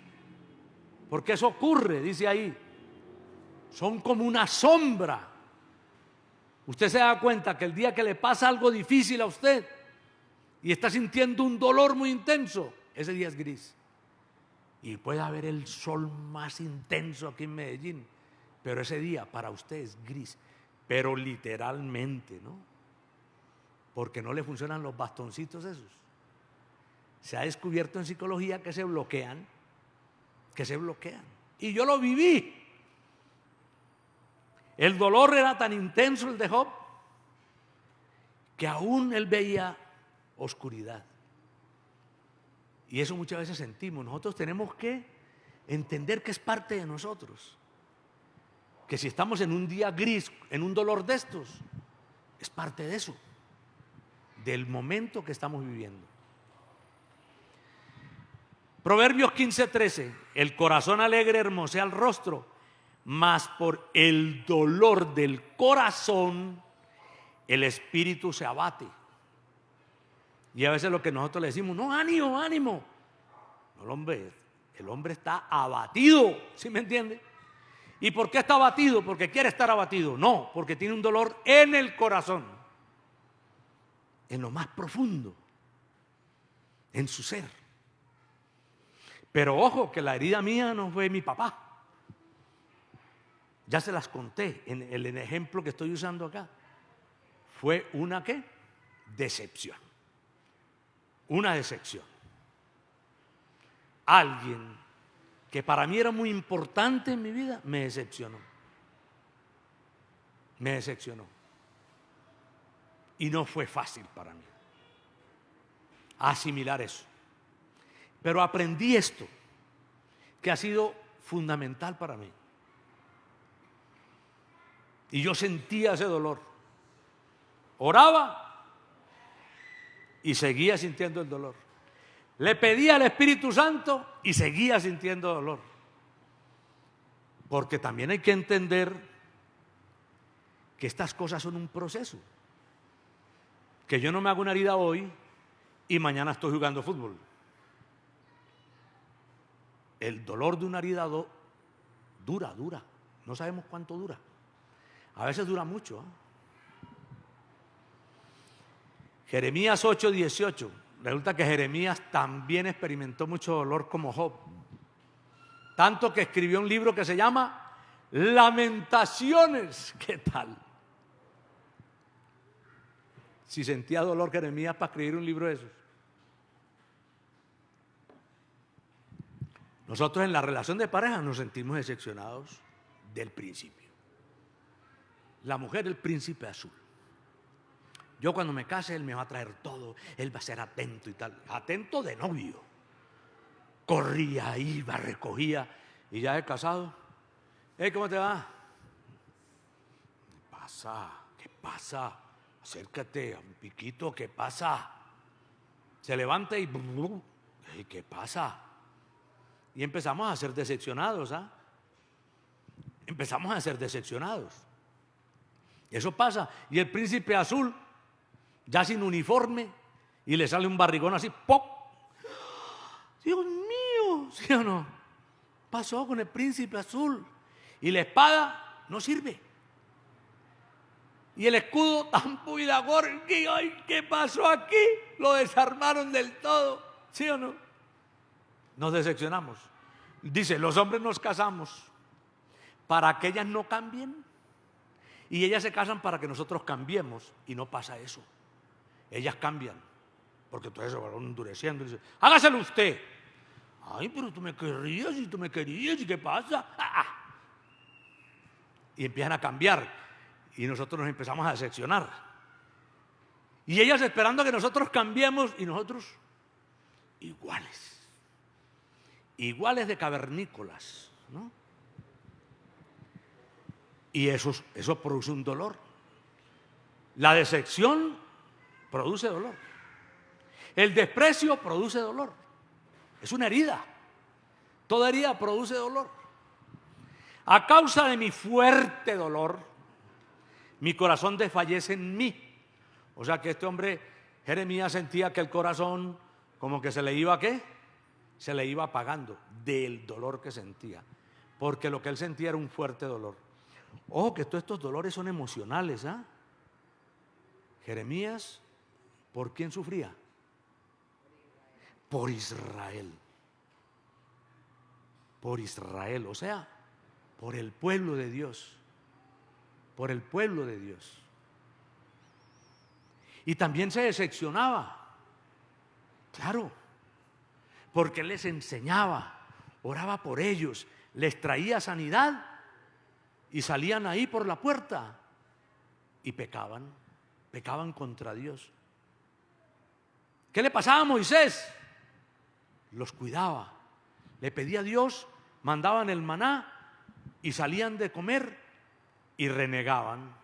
[SPEAKER 2] Porque eso ocurre, dice ahí. Son como una sombra. Usted se da cuenta que el día que le pasa algo difícil a usted y está sintiendo un dolor muy intenso, ese día es gris. Y puede haber el sol más intenso aquí en Medellín, pero ese día para usted es gris. Pero literalmente, ¿no? Porque no le funcionan los bastoncitos esos. Se ha descubierto en psicología que se bloquean. Y yo lo viví. El dolor era tan intenso, el de Job, que aún él veía oscuridad. Y eso muchas veces sentimos. Nosotros tenemos que entender que es parte de nosotros. Que si estamos en un día gris, en un dolor de estos, es parte de eso, del momento que estamos viviendo. Proverbios 15:13: el corazón alegre hermosea el rostro, mas por el dolor del corazón el espíritu se abate. Y a veces lo que nosotros le decimos, no, ánimo, ánimo. No, el hombre está abatido, ¿sí me entiende? ¿Y por qué está abatido? ¿Porque quiere estar abatido? No, porque tiene un dolor en el corazón, en lo más profundo, en su ser. Pero ojo, que la herida mía no fue mi papá. Ya se las conté en el ejemplo que estoy usando acá. Fue una ¿qué? Decepción. Una decepción. Alguien que para mí era muy importante en mi vida, me decepcionó. Me decepcionó. Y no fue fácil para mí asimilar eso. Pero aprendí esto, que ha sido fundamental para mí. Y yo sentía ese dolor. Oraba y seguía sintiendo el dolor. Le pedía al Espíritu Santo y seguía sintiendo dolor. Porque también hay que entender que estas cosas son un proceso. Que yo no me hago una herida hoy y mañana estoy jugando fútbol. El dolor de una herida dura. No sabemos cuánto dura. A veces dura mucho. Jeremías 8:18. Resulta que Jeremías también experimentó mucho dolor como Job. Tanto que escribió un libro que se llama Lamentaciones. ¿Qué tal? Si sentía dolor Jeremías para escribir un libro de esos. Nosotros en la relación de pareja nos sentimos decepcionados del principio. La mujer, el príncipe azul. Yo cuando me case, él me va a traer todo, él va a ser atento y tal. Atento de novio. Corría, iba, recogía, y ya de casado. Hey, ¿cómo te va? ¿Qué pasa? ¿Qué pasa? Acércate a un piquito, ¿qué pasa? Se levanta y hey, ¿qué pasa? Y empezamos a ser decepcionados, ¿ah? Empezamos a ser decepcionados. Eso pasa. Y el príncipe azul, ya sin uniforme, y le sale un barrigón así, ¡pop! Dios mío, ¿sí o no? Pasó con el príncipe azul. Y la espada no sirve. Y el escudo tampoco y la gorra. ¡Ay, qué pasó aquí! Lo desarmaron del todo, ¿sí o no? Nos decepcionamos. Dice, los hombres nos casamos para que ellas no cambien. Y ellas se casan para que nosotros cambiemos. Y no pasa eso. Ellas cambian. Porque entonces se van endureciendo. Y dice, hágaselo usted. Ay, pero tú me querías y tú me querías. ¿Y qué pasa? Y empiezan a cambiar. Y nosotros nos empezamos a decepcionar. Y ellas esperando a que nosotros cambiemos. Y nosotros iguales. Iguales de cavernícolas, ¿no? Y eso produce un dolor. La decepción produce dolor. El desprecio produce dolor. Es una herida. Toda herida produce dolor. A causa de mi fuerte dolor, mi corazón desfallece en mí. O sea que este hombre, Jeremías, sentía que el corazón como que se le iba, ¿qué? Se le iba apagando del dolor que sentía. Porque lo que él sentía era un fuerte dolor. Ojo que todos estos dolores son emocionales, ¿ah? Jeremías, ¿por quién sufría? Por Israel. Por Israel, o sea, por el pueblo de Dios. Por el pueblo de Dios. Y también se decepcionaba. Claro. Porque él les enseñaba, oraba por ellos, les traía sanidad y salían ahí por la puerta y pecaban contra Dios. ¿Qué le pasaba a Moisés? Los cuidaba, le pedía a Dios, mandaban el maná y salían de comer y renegaban.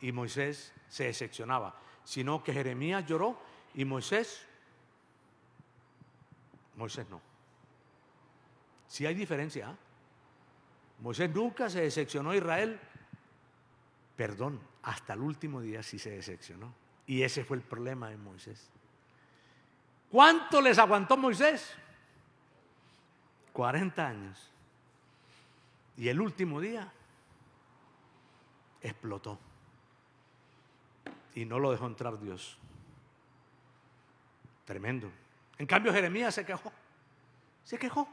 [SPEAKER 2] Y Moisés se decepcionaba, sino que Jeremías lloró y Moisés no. Sí hay diferencia, ¿eh? Moisés nunca se decepcionó de Israel. Perdón, hasta el último día sí se decepcionó. Y ese fue el problema de Moisés. ¿Cuánto les aguantó Moisés? 40 años. Y el último día explotó. Y no lo dejó entrar Dios. Tremendo. En cambio Jeremías se quejó. Se quejó.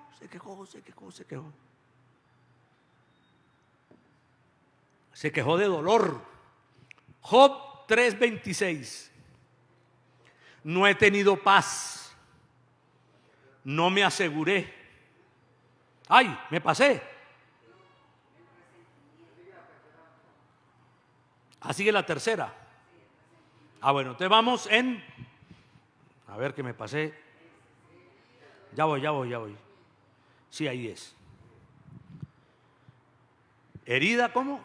[SPEAKER 2] Se quejó de dolor. Job 3:26. No he tenido paz. No me aseguré. Ay, me pasé. Así que la tercera. Bueno, entonces vamos en... A ver que me pasé. Ya voy. Sí, ahí es. Herida, ¿cómo?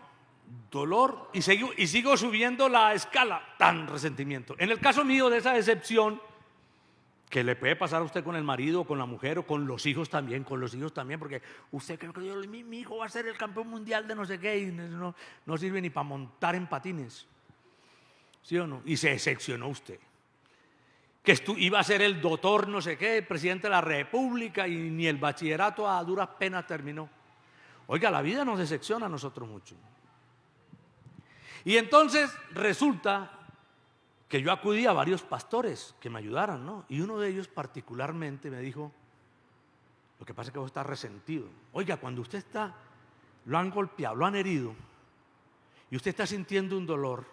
[SPEAKER 2] Dolor. Y sigo subiendo la escala. Tan resentimiento. En el caso mío de esa decepción, que le puede pasar a usted con el marido, o con la mujer, o con los hijos también, porque usted cree que mi hijo va a ser el campeón mundial de no sé qué, y no sirve ni para montar en patines, ¿sí o no? Y se decepcionó usted, que iba a ser el doctor no sé qué, el presidente de la república, y ni el bachillerato a duras penas terminó. Oiga, la vida nos decepciona a nosotros mucho. Y entonces resulta que yo acudí a varios pastores que me ayudaran, ¿no? Y uno de ellos particularmente me dijo: lo que pasa es que vos estás resentido. Oiga, cuando usted lo han golpeado, lo han herido, y usted está sintiendo un dolor,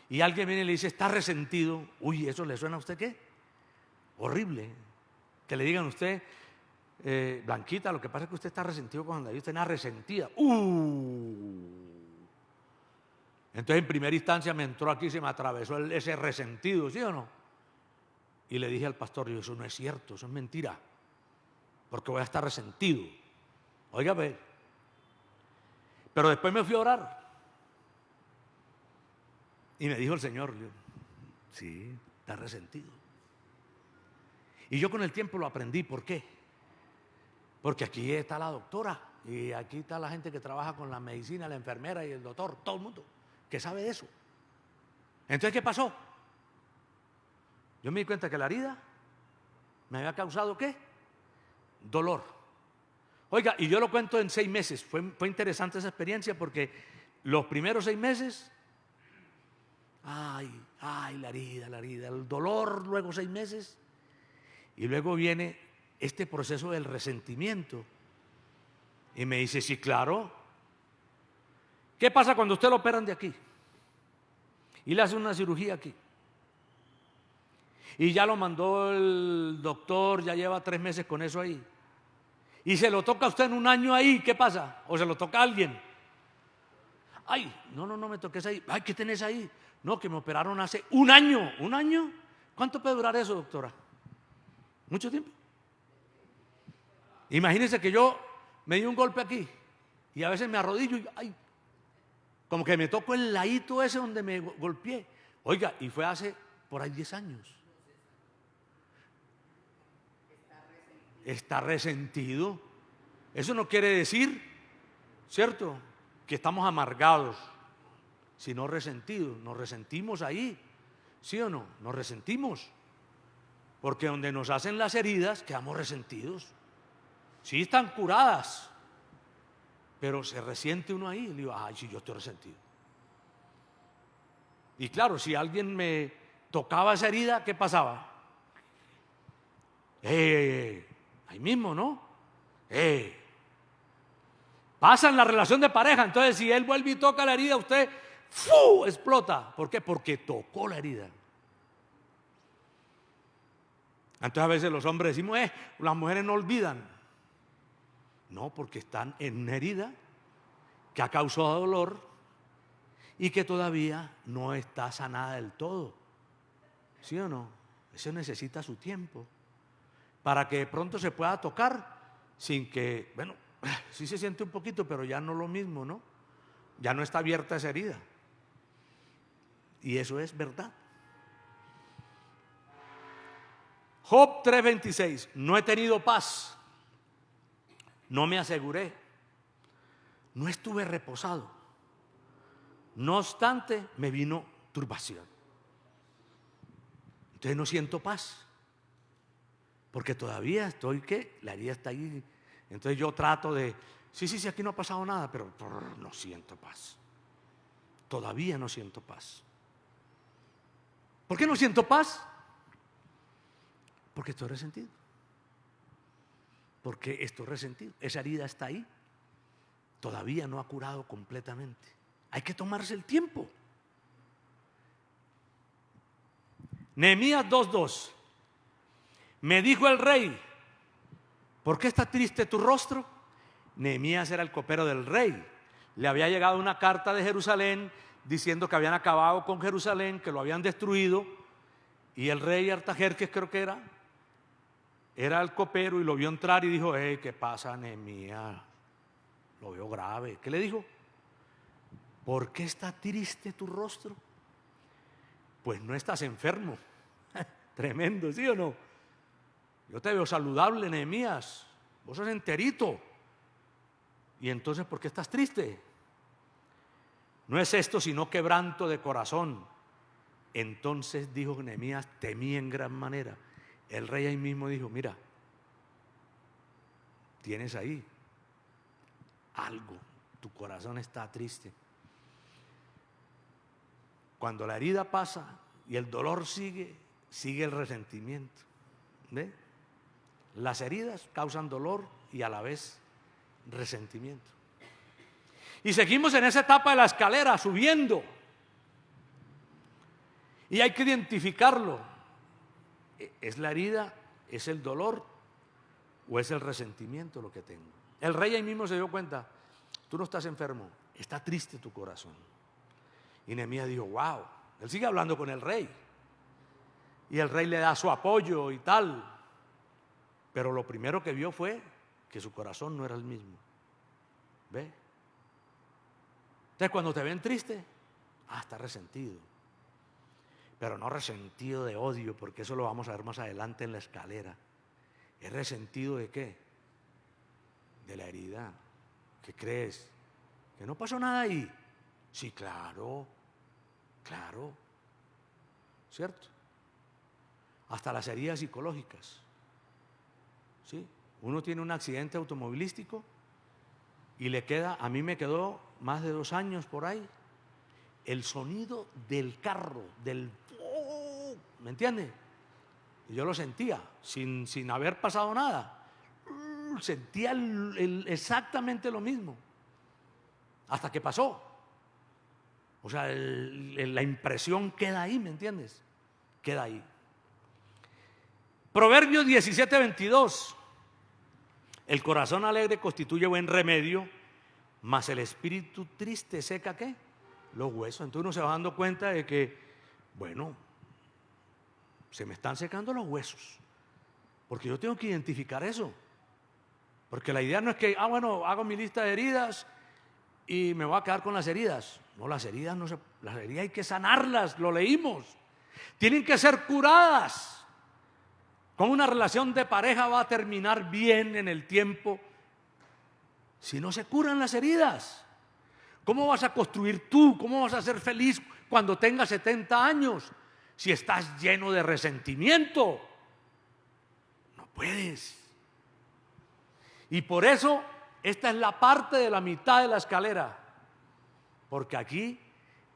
[SPEAKER 2] y alguien viene y le dice, está resentido, uy, ¿eso le suena a usted qué? Horrible. Que le digan a usted, Blanquita, lo que pasa es que usted está resentido cuando usted está resentida. Entonces en primera instancia me entró aquí, se me atravesó ese resentido, ¿sí o no? Y le dije al pastor, yo, eso no es cierto, eso es mentira, porque voy a estar resentido. Oiga, ve. Pero después me fui a orar y me dijo el Señor, yo, sí, está resentido. Y yo con el tiempo lo aprendí. ¿Por qué? Porque aquí está la doctora y aquí está la gente que trabaja con la medicina, la enfermera y el doctor, todo el mundo que sabe de eso. Entonces, ¿qué pasó? Yo me di cuenta que la herida me había causado ¿qué? Dolor. Oiga, y yo lo cuento en 6 meses. Fue interesante esa experiencia porque los primeros 6 meses, ay, la herida, el dolor, luego 6 meses, y luego viene este proceso del resentimiento. Y me dice, sí, claro. ¿Qué pasa cuando usted lo operan de aquí? Y le hacen una cirugía aquí. Y ya lo mandó el doctor, ya lleva 3 meses con eso ahí. Y se lo toca a usted en 1 año ahí, ¿qué pasa? O se lo toca a alguien. Ay, no me toques ahí. Ay, ¿qué tenés ahí? No, que me operaron hace 1 año. ¿1 año? ¿Cuánto puede durar eso, doctora? ¿Mucho tiempo? Imagínense que yo me di un golpe aquí y a veces me arrodillo y ay, como que me toco el ladito ese donde me golpeé. Oiga, y fue hace por ahí 10 años. Está resentido. Eso no quiere decir, ¿cierto?, que estamos amargados, sino resentidos. Nos resentimos ahí, ¿sí o no? Nos resentimos. Porque donde nos hacen las heridas quedamos resentidos. Sí están curadas, pero se resiente uno ahí. Le digo, ay, sí, yo estoy resentido. Y claro, si alguien me tocaba esa herida, ¿qué pasaba? Ahí mismo, ¿no? Pasa en la relación de pareja. Entonces, si él vuelve y toca la herida, usted ¡fu! Explota. ¿Por qué? Porque tocó la herida. Entonces a veces los hombres decimos, las mujeres no olvidan. No, porque están en una herida que ha causado dolor y que todavía no está sanada del todo. ¿Sí o no? Eso necesita su tiempo para que de pronto se pueda tocar sin que, bueno, sí se siente un poquito, pero ya no lo mismo, ¿no? Ya no está abierta esa herida. Y eso es verdad. Job 3:26, no he tenido paz, no me aseguré, no estuve reposado, no obstante me vino turbación. Entonces no siento paz, porque todavía estoy, ¿qué? La herida está ahí. Entonces yo trato de, sí, aquí no ha pasado nada, pero no siento paz. Todavía no siento paz. ¿Por qué no siento paz? Porque estoy resentido. Porque estoy resentido. Esa herida está ahí. Todavía no ha curado completamente. Hay que tomarse el tiempo. Nehemías 2:2. Me dijo el rey, ¿por qué está triste tu rostro? Nehemías era el copero del rey. Le había llegado una carta de Jerusalén diciendo que habían acabado con Jerusalén, que lo habían destruido. Y el rey Artajerjes, creo que era el copero y lo vio entrar y dijo, ¿qué pasa, Nehemías? Lo veo grave. ¿Qué le dijo? ¿Por qué está triste tu rostro? Pues no estás enfermo. Tremendo, ¿sí o no? Yo te veo saludable, Nehemías. Vos sos enterito. Y entonces, ¿por qué estás triste? No es esto sino quebranto de corazón. Entonces dijo Nehemías, temí en gran manera. El rey ahí mismo dijo, mira, tienes ahí algo, tu corazón está triste. Cuando la herida pasa y el dolor sigue el resentimiento. ¿Ve? Las heridas causan dolor y a la vez resentimiento. Y seguimos en esa etapa de la escalera, subiendo. Y hay que identificarlo. ¿Es la herida? ¿Es el dolor? ¿O es el resentimiento lo que tengo? El rey ahí mismo se dio cuenta, tú no estás enfermo, está triste tu corazón. Y Nehemías dijo, wow, él sigue hablando con el rey. Y el rey le da su apoyo y tal. Pero lo primero que vio fue que su corazón no era el mismo. ¿Ve? Entonces cuando te ven triste, está resentido. Pero no resentido de odio, porque eso lo vamos a ver más adelante en la escalera. ¿Es resentido de qué? De la herida. ¿Qué crees? ¿Que no pasó nada ahí? Sí, claro, claro. ¿Cierto? Hasta las heridas psicológicas. ¿Sí? Uno tiene un accidente automovilístico y le queda, a mí me quedó más de 2 años por ahí, el sonido del carro, del... ¿Me entiende? Y yo lo sentía, sin haber pasado nada. Sentía exactamente lo mismo. Hasta que pasó. O sea, la impresión queda ahí, ¿me entiendes? Queda ahí. Proverbios 17:22. El corazón alegre constituye buen remedio, mas el espíritu triste seca ¿qué? Los huesos. Entonces uno se va dando cuenta de que, bueno, se me están secando los huesos. Porque yo tengo que identificar eso. Porque la idea no es que, bueno, hago mi lista de heridas y me voy a quedar con las heridas. No, las heridas las heridas hay que sanarlas, lo leímos. Tienen que ser curadas. ¿Cómo una relación de pareja va a terminar bien en el tiempo si no se curan las heridas? ¿Cómo vas a construir tú? ¿Cómo vas a ser feliz cuando tengas 70 años si estás lleno de resentimiento? No puedes. Y por eso esta es la parte de la mitad de la escalera, porque aquí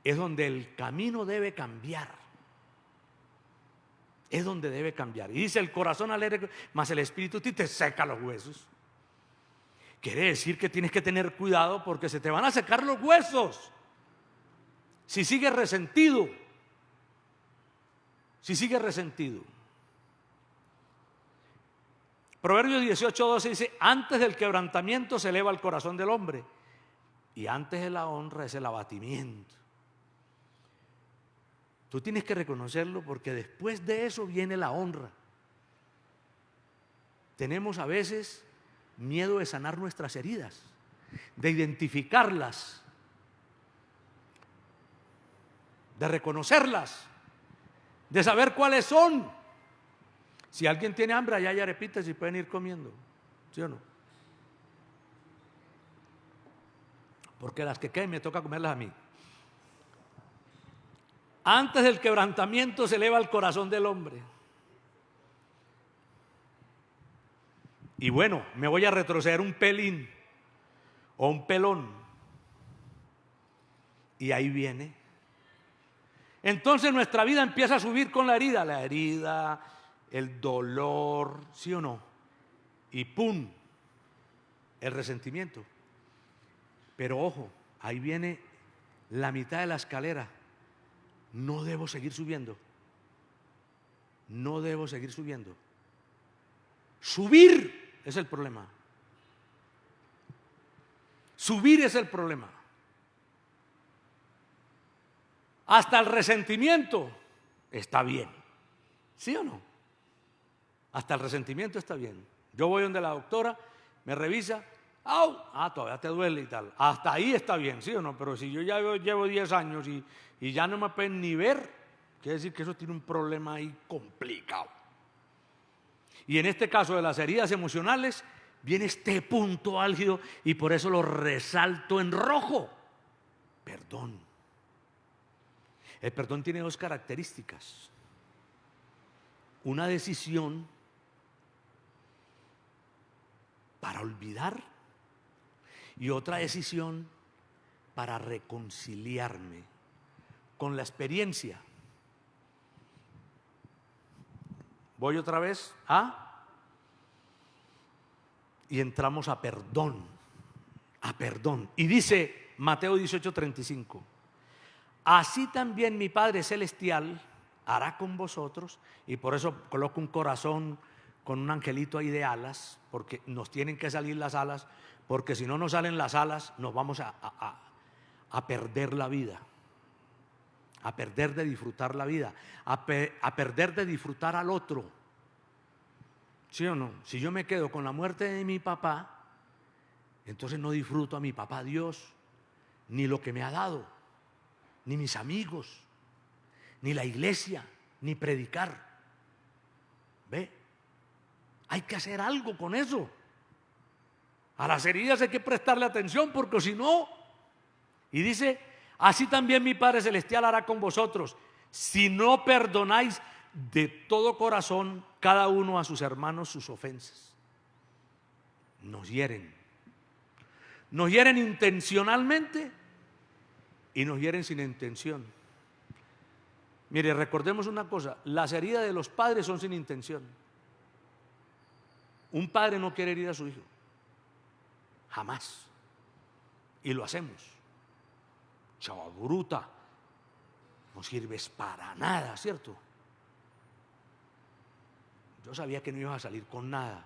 [SPEAKER 2] es donde el camino debe cambiar. Es donde debe cambiar. Y dice, el corazón alegre, mas el espíritu te seca los huesos. Quiere decir que tienes que tener cuidado porque se te van a secar los huesos si sigues resentido. Si sigues resentido. Proverbios 18:12 dice, antes del quebrantamiento se eleva el corazón del hombre y antes de la honra es el abatimiento. Tú tienes que reconocerlo porque después de eso viene la honra. Tenemos a veces miedo de sanar nuestras heridas, de identificarlas, de reconocerlas, de saber cuáles son. Si alguien tiene hambre, allá hay arepitas y pueden ir comiendo, ¿sí o no? Porque las que queden me toca comerlas a mí. Antes del quebrantamiento se eleva el corazón del hombre. Y bueno, me voy a retroceder un pelín o un pelón. Y ahí viene. Entonces nuestra vida empieza a subir con la herida, el dolor, ¿sí o no? Y ¡pum! El resentimiento. Pero ojo, ahí viene la mitad de la escalera. No debo seguir subiendo. No debo seguir subiendo. Subir es el problema. Subir es el problema. Hasta el resentimiento está bien. ¿Sí o no? Hasta el resentimiento está bien. Yo voy donde la doctora, me revisa. ¡Au! Todavía te duele y tal. Hasta ahí está bien, ¿sí o no? Pero si yo ya llevo 10 años y ya no me pueden ni ver, Quiere decir que eso tiene un problema ahí complicado. Y en este caso de las heridas emocionales, viene este punto álgido y por eso lo resalto en rojo. Perdón. El perdón tiene dos características. Una decisión para olvidar y otra decisión para reconciliarme con la experiencia. Voy otra vez y entramos a perdón, Y dice Mateo 18:35, así también mi Padre Celestial hará con vosotros, y por eso coloco un corazón con un angelito ahí de alas, porque nos tienen que salir las alas, porque si no nos salen las alas nos vamos a perder la vida, a perder de disfrutar la vida, a perder de disfrutar al otro. ¿Sí o no? Si yo me quedo con la muerte de mi papá, entonces no disfruto a mi papá Dios, ni lo que me ha dado, ni mis amigos, ni la iglesia, ni predicar. ¿Ve? Hay que hacer algo con eso. A las heridas hay que prestarle atención, porque si no, y dice, así también mi Padre Celestial hará con vosotros, si no perdonáis de todo corazón cada uno a sus hermanos sus ofensas. Nos hieren intencionalmente y nos hieren sin intención. Mire, recordemos una cosa, las heridas de los padres son sin intención. Un padre no quiere herir a su hijo, jamás, y lo hacemos. Chava bruta, no sirves para nada, ¿cierto? Yo sabía que no ibas a salir con nada,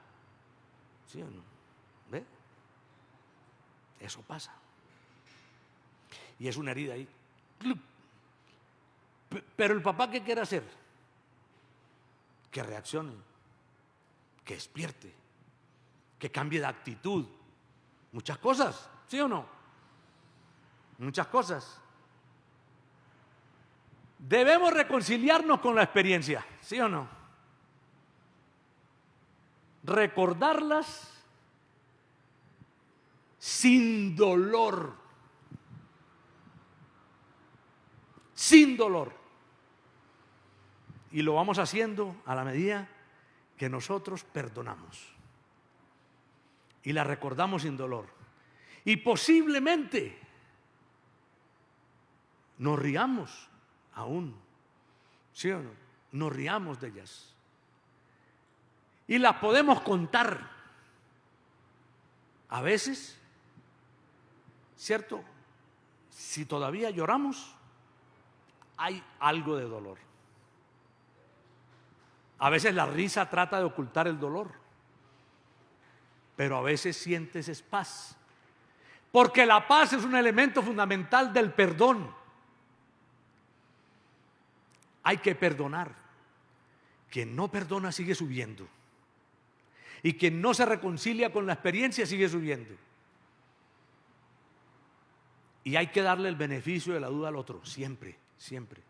[SPEAKER 2] ¿sí o no? ¿Ve? Eso pasa. Y es una herida ahí. Pero el papá, ¿qué quiere hacer? Que reaccione, que despierte, que cambie de actitud. Muchas cosas, ¿sí o no? Muchas cosas. Debemos reconciliarnos con la experiencia, ¿sí o no? Recordarlas sin dolor. Sin dolor. Y lo vamos haciendo a la medida que nosotros perdonamos. Y la recordamos sin dolor. Y posiblemente nos riamos aún. ¿Sí o no? Nos riamos de ellas. Y las podemos contar. A veces, ¿cierto? Si todavía lloramos, hay algo de dolor. A veces la risa trata de ocultar el dolor, pero a veces sientes es paz. Porque la paz es un elemento fundamental del perdón. Hay que perdonar. Quien no perdona sigue subiendo. Y quien no se reconcilia con la experiencia sigue subiendo. Y hay que darle el beneficio de la duda al otro, siempre, siempre.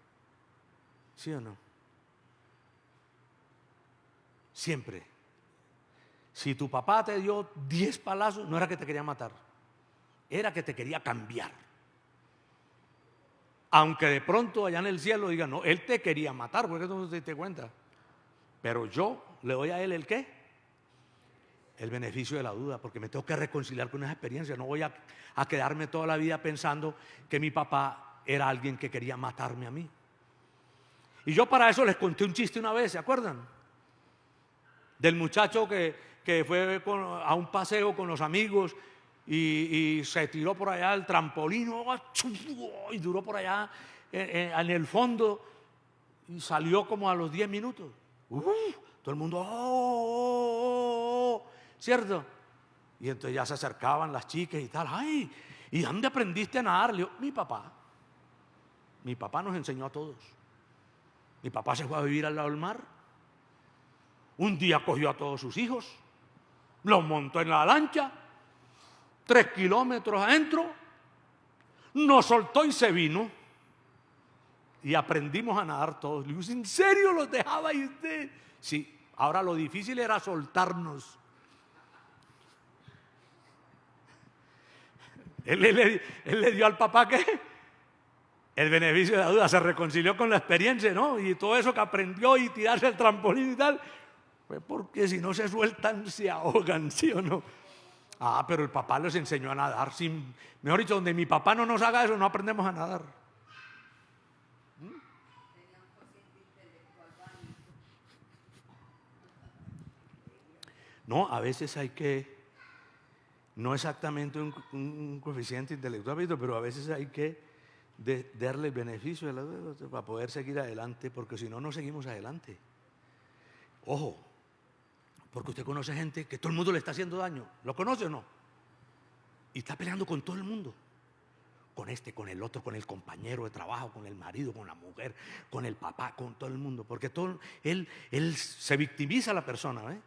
[SPEAKER 2] ¿Sí o no? Siempre. Si tu papá te dio 10 palazos, no era que te quería matar, era que te quería cambiar. Aunque de pronto allá en el cielo digan, no, él te quería matar, porque no te diste cuenta. Pero yo le doy a él el ¿qué? El beneficio de la duda, porque me tengo que reconciliar con esa experiencia. No voy a quedarme toda la vida pensando que mi papá era alguien que quería matarme a mí. Y yo para eso les conté un chiste una vez, ¿se acuerdan? Del muchacho que fue a un paseo con los amigos y se tiró por allá al trampolín y duró por allá en el fondo y salió como a los 10 minutos. Todo el mundo, ¿cierto? Y entonces ya se acercaban las chicas y tal. Ay, ¿y dónde aprendiste a nadar? Le digo, mi papá nos enseñó a todos. Mi papá se fue a vivir al lado del mar. Un día cogió a todos sus hijos, los montó en la lancha, 3 kilómetros adentro, nos soltó y se vino. y aprendimos a nadar todos. Le digo, ¿en serio los dejaba y usted? Sí, ahora lo difícil era soltarnos. Él le dio al papá, ¿qué? El beneficio de la duda, se reconcilió con la experiencia, ¿no? Y todo eso que aprendió y tirarse al trampolín y tal, pues porque si no se sueltan, se ahogan, ¿sí o no? Ah, pero el papá les enseñó a nadar. Mejor dicho, donde mi papá no nos haga eso, no aprendemos a nadar. No, a veces hay que, no exactamente un coeficiente intelectual, pero a veces hay que darle el beneficio de la duda para poder seguir adelante, porque si no, no seguimos adelante. Ojo, porque usted conoce gente que todo el mundo le está haciendo daño. ¿Lo conoce o no? Y está peleando con todo el mundo. Con este, con el otro, con el compañero de trabajo, con el marido, con la mujer, con el papá, con todo el mundo. Porque él se victimiza a la persona, ¿eh?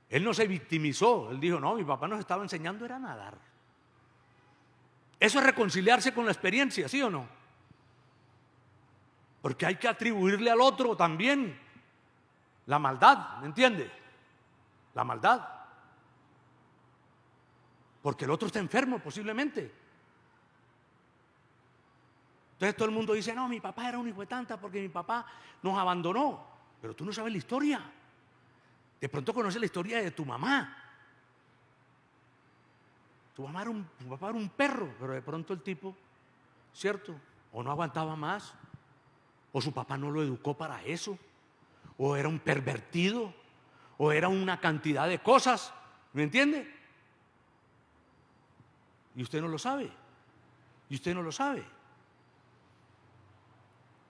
[SPEAKER 2] Él no se victimizó. Él dijo, no, mi papá nos estaba enseñando era nadar. Eso es reconciliarse con la experiencia, ¿sí o no? Porque hay que atribuirle al otro también la maldad, ¿me entiende? La maldad. Porque el otro está enfermo posiblemente. Entonces todo el mundo dice, no, mi papá era un hijo de tanta porque mi papá nos abandonó. Pero tú no sabes la historia. De pronto conoces la historia de tu mamá. Tu papá era un perro, pero de pronto el tipo, ¿cierto? O no aguantaba más, o su papá no lo educó para eso, o era un pervertido, o era una cantidad de cosas, ¿me entiende? Y usted no lo sabe, y usted no lo sabe.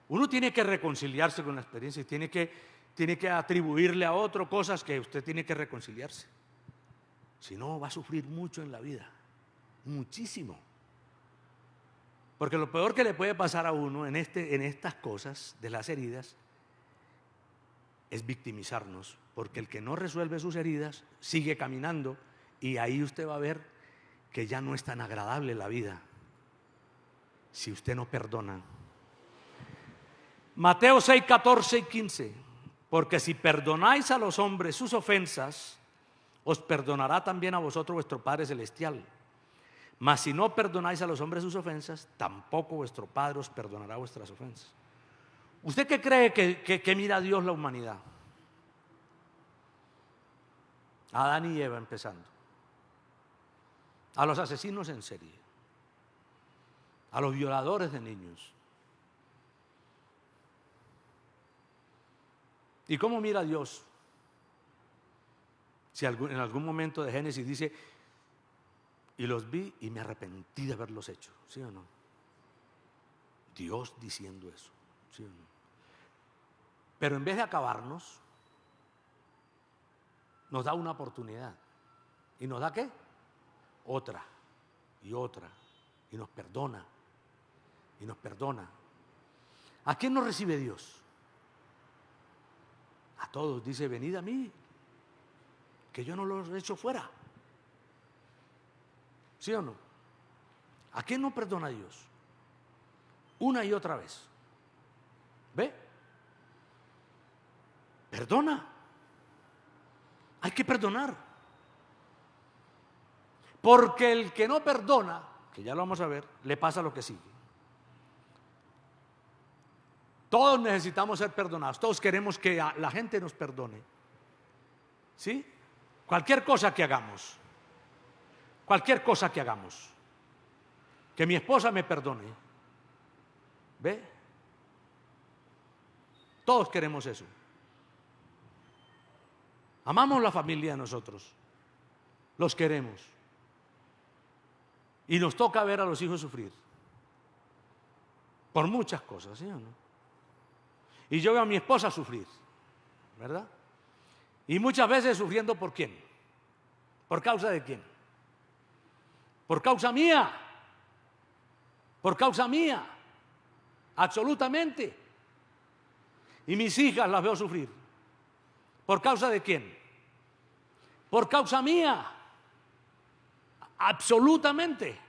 [SPEAKER 2] Uno tiene que reconciliarse con la experiencia y tiene que atribuirle a otro cosas que usted tiene que reconciliarse. Si no, va a sufrir mucho en la vida, muchísimo. Porque lo peor que le puede pasar a uno en estas cosas de las heridas es victimizarnos, porque el que no resuelve sus heridas sigue caminando y ahí usted va a ver que ya no es tan agradable la vida si usted no perdona. Mateo 6, 14 y 15. Porque si perdonáis a los hombres sus ofensas, os perdonará también a vosotros vuestro Padre Celestial. Mas si no perdonáis a los hombres sus ofensas, tampoco vuestro Padre os perdonará vuestras ofensas. ¿Usted qué cree que mira Dios la humanidad? A Adán y Eva empezando. A los asesinos en serie. A los violadores de niños. ¿Y cómo mira Dios? Si en algún momento de Génesis dice, y los vi y me arrepentí de haberlos hecho, ¿sí o no? Dios diciendo eso, ¿sí o no? Pero en vez de acabarnos, nos da una oportunidad. ¿Y nos da qué? Otra, y otra, y nos perdona, y nos perdona. ¿A quién nos recibe Dios? A todos, dice, venid a mí, que yo no los echo fuera. ¿Sí o no? ¿A quién no perdona Dios? Una y otra vez. ¿Ve? Perdona. Hay que perdonar. Porque el que no perdona, que ya lo vamos a ver, le pasa lo que sigue. Todos necesitamos ser perdonados. Todos queremos que la gente nos perdone. ¿Sí? Cualquier cosa que hagamos. Cualquier cosa que hagamos. Que mi esposa me perdone. ¿Ve? Todos queremos eso. Amamos la familia de nosotros. Los queremos. Y nos toca ver a los hijos sufrir. Por muchas cosas, ¿sí o no? Y yo veo a mi esposa sufrir, ¿verdad? Y muchas veces sufriendo ¿por quién? ¿Por causa de quién? Por causa mía. Por causa mía. Absolutamente. Y mis hijas las veo sufrir. ¿Por causa de quién? Por causa mía. Absolutamente.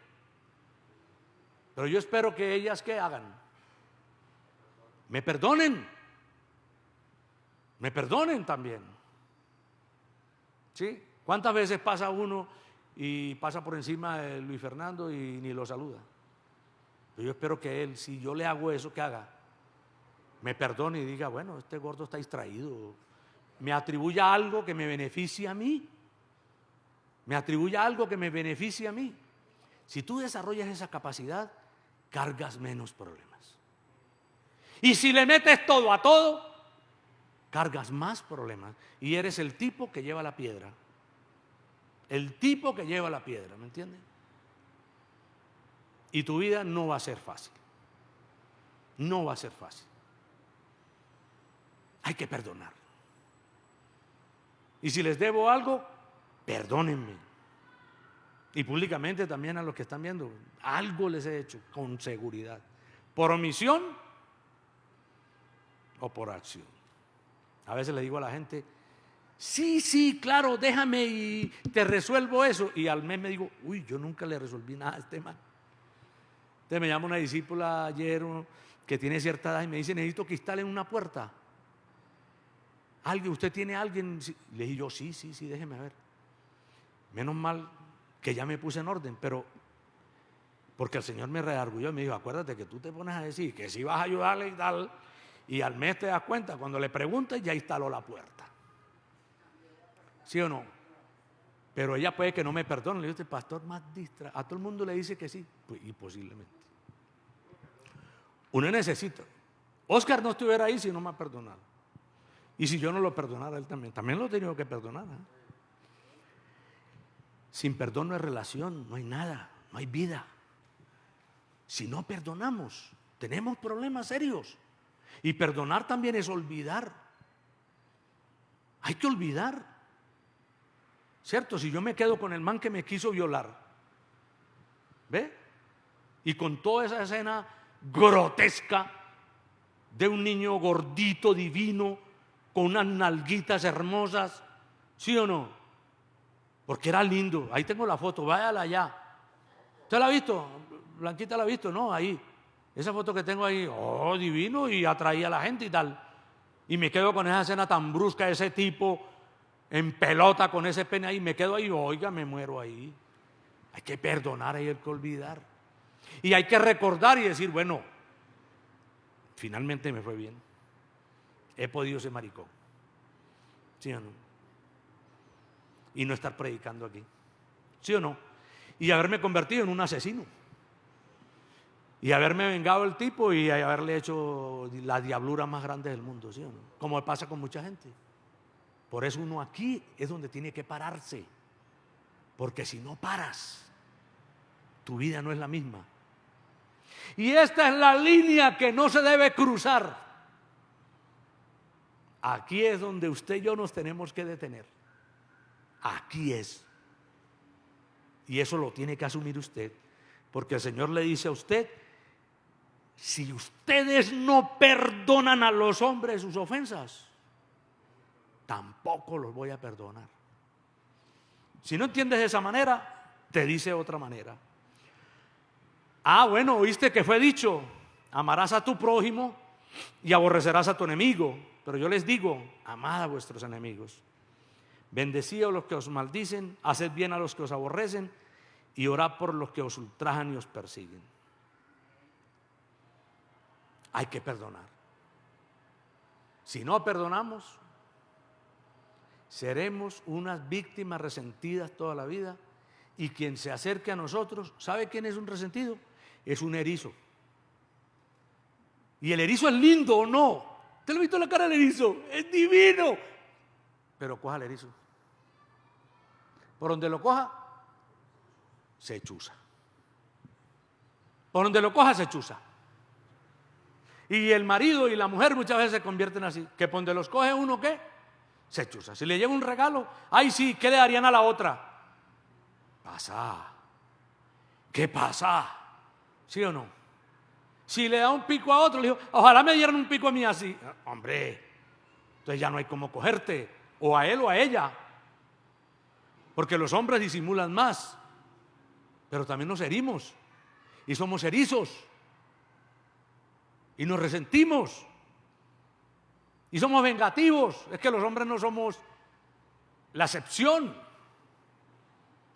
[SPEAKER 2] Pero yo espero que ellas ¿qué hagan? me perdonen también. ¿Sí? ¿Cuántas veces pasa uno y pasa por encima de Luis Fernando y ni lo saluda? Pero yo espero que él, si yo le hago eso, que haga, me perdone y diga, bueno, este gordo está distraído, me atribuya algo que me beneficie a mí, Si tú desarrollas esa capacidad, cargas menos problemas. Y si le metes todo a todo, cargas más problemas y eres el tipo que lleva la piedra. ¿Me entiendes? Y tu vida no va a ser fácil. Hay que perdonar. Y si les debo algo, perdónenme. Y públicamente también a los que están viendo, algo les he hecho con seguridad, por omisión o por acción. A veces le digo a la gente, sí, claro, déjame y te resuelvo eso. Y al mes me digo, uy, yo nunca le resolví nada a este man. Entonces me llama una discípula ayer que tiene cierta edad y me dice, necesito que instalen una puerta. ¿Usted tiene alguien? Le dije yo, sí, déjeme ver. Menos mal que ya me puse en orden, pero porque el Señor me redarguyó y me dijo, acuérdate que tú te pones a decir que sí vas a ayudarle y tal, y al mes te das cuenta, cuando le preguntes ya instaló la puerta. ¿Sí o no? Pero ella puede que no me perdone. Le digo, este pastor más distraído. A todo el mundo le dice que sí, pues, y posiblemente. Uno necesita. Oscar no estuviera ahí si no me ha perdonado. Y si yo no lo perdonara, él también lo he tenido que perdonar. Sin perdón no hay relación, no hay nada, no hay vida. Si no perdonamos, tenemos problemas serios. Y perdonar también es olvidar. Hay que olvidar. ¿Cierto? Si yo me quedo con el man que me quiso violar, ¿ve? Y con toda esa escena grotesca de un niño gordito, divino, con unas nalguitas hermosas, ¿sí o no? Porque era lindo. Ahí tengo la foto, váyala allá. ¿Usted la ha visto? Blanquita la ha visto, ¿no? Ahí. Esa foto que tengo ahí, divino, y atraía a la gente y tal. Y me quedo con esa escena tan brusca de ese tipo en pelota con ese pene ahí. Me quedo ahí, oiga, me muero ahí. Hay que perdonar, hay que olvidar. Y hay que recordar y decir, bueno, finalmente me fue bien. He podido ser maricón. ¿Sí o no? Y no estar predicando aquí. ¿Sí o no? Y haberme convertido en un asesino. Y haberme vengado el tipo y haberle hecho la diablura más grande del mundo, ¿sí o no? Como pasa con mucha gente. Por eso uno aquí es donde tiene que pararse. Porque si no paras, tu vida no es la misma. Y esta es la línea que no se debe cruzar. Aquí es donde usted y yo nos tenemos que detener. Aquí es. Y eso lo tiene que asumir usted. Porque el Señor le dice a usted, si ustedes no perdonan a los hombres sus ofensas, tampoco los voy a perdonar. Si no entiendes de esa manera, te dice de otra manera. Bueno, oíste que fue dicho, amarás a tu prójimo y aborrecerás a tu enemigo. Pero yo les digo, amad a vuestros enemigos. Bendecid a los que os maldicen, haced bien a los que os aborrecen y orad por los que os ultrajan y os persiguen. Hay que perdonar. Si no perdonamos, seremos unas víctimas resentidas toda la vida, y quien se acerque a nosotros, ¿sabe quién es un resentido? Es un erizo. Y el erizo es lindo, ¿o no? ¿Usted lo ha visto la cara del erizo? Es divino. Pero coja el erizo. Por donde lo coja, se chuza. Por donde lo coja, se chuza. Y el marido y la mujer muchas veces se convierten así, que por donde los coge uno, ¿qué? Se chuza. Si le lleva un regalo, ay sí, ¿qué le darían a la otra? Pasa. ¿Qué pasa? ¿Sí o no? Si le da un pico a otro, le digo, ojalá me dieran un pico a mí así. Hombre, entonces ya no hay cómo cogerte, o a él o a ella. Porque los hombres disimulan más, pero también nos herimos y somos erizos y nos resentimos Y somos vengativos. Es que los hombres no somos la excepción,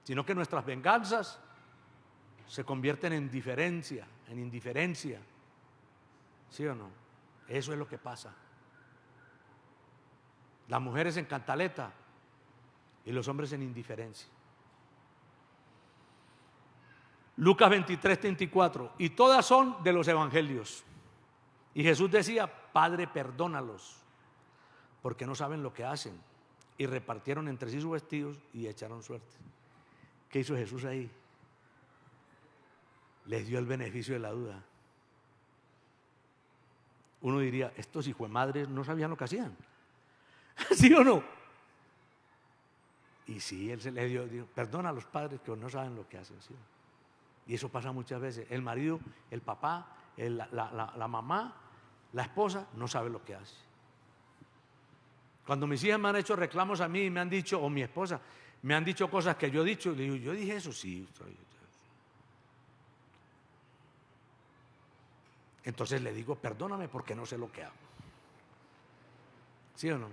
[SPEAKER 2] sino que nuestras venganzas se convierten en indiferencia. ¿Sí o no? Eso es lo que pasa. Las mujeres en cantaleta y los hombres en indiferencia. Lucas 23, 34. Y todas son de los evangelios. Y Jesús decía: Padre, perdónalos, porque no saben lo que hacen. Y repartieron entre sí sus vestidos y echaron suerte. ¿Qué hizo Jesús ahí? Les dio el beneficio de la duda. Uno diría: estos hijos de madres no sabían lo que hacían. ¿Sí o no? Y sí, él se le dijo: perdona a los padres que no saben lo que hacen. ¿Sí? Y eso pasa muchas veces. El marido, el papá, la mamá, la esposa no sabe lo que hace. Cuando mis hijas me han hecho reclamos a mí y me han dicho, o mi esposa, me han dicho cosas que yo he dicho, y le digo: yo dije eso, sí. Entonces le digo: perdóname porque no sé lo que hago. ¿Sí o no?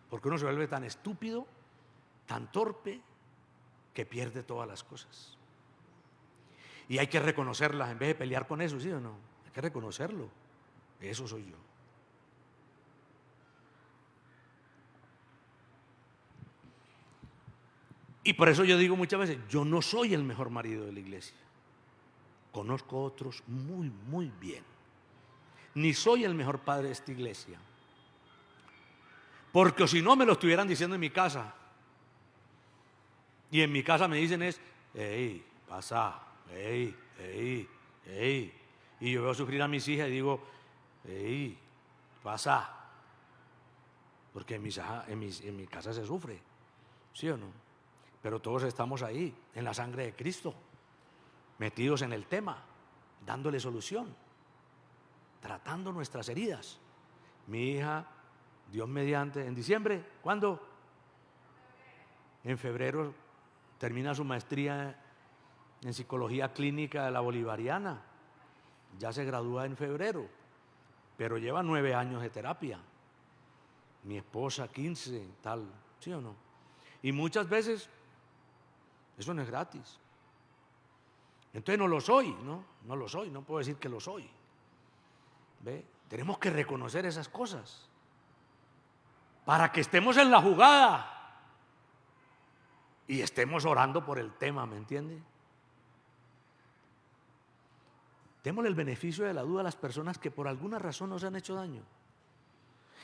[SPEAKER 2] Porque uno se vuelve tan estúpido, tan torpe, que pierde todas las cosas. Y hay que reconocerlas en vez de pelear con eso, ¿sí o no? Hay que reconocerlo. Eso soy yo. Y por eso yo digo muchas veces: yo no soy el mejor marido de la iglesia. Conozco otros muy, muy bien. Ni soy el mejor padre de esta iglesia. Porque si no me lo estuvieran diciendo en mi casa. Y en mi casa me dicen es: hey, pasa, hey. Y yo veo sufrir a mis hijas y digo: hey, pasa. Porque en mi casa se sufre. ¿Sí o no? Pero todos estamos ahí, en la sangre de Cristo, metidos en el tema, dándole solución, tratando nuestras heridas. Mi hija, Dios mediante, en diciembre, ¿cuándo? En febrero termina su maestría en psicología clínica de la Bolivariana. Ya se gradúa en febrero, pero lleva 9 años de terapia. Mi esposa 15, tal, ¿sí o no? Y muchas veces eso no es gratis. Entonces no lo soy, no lo soy, no puedo decir que lo soy. ¿Ve? Tenemos que reconocer esas cosas para que estemos en la jugada y estemos orando por el tema, ¿me entiende? Démosle el beneficio de la duda a las personas que por alguna razón nos han hecho daño.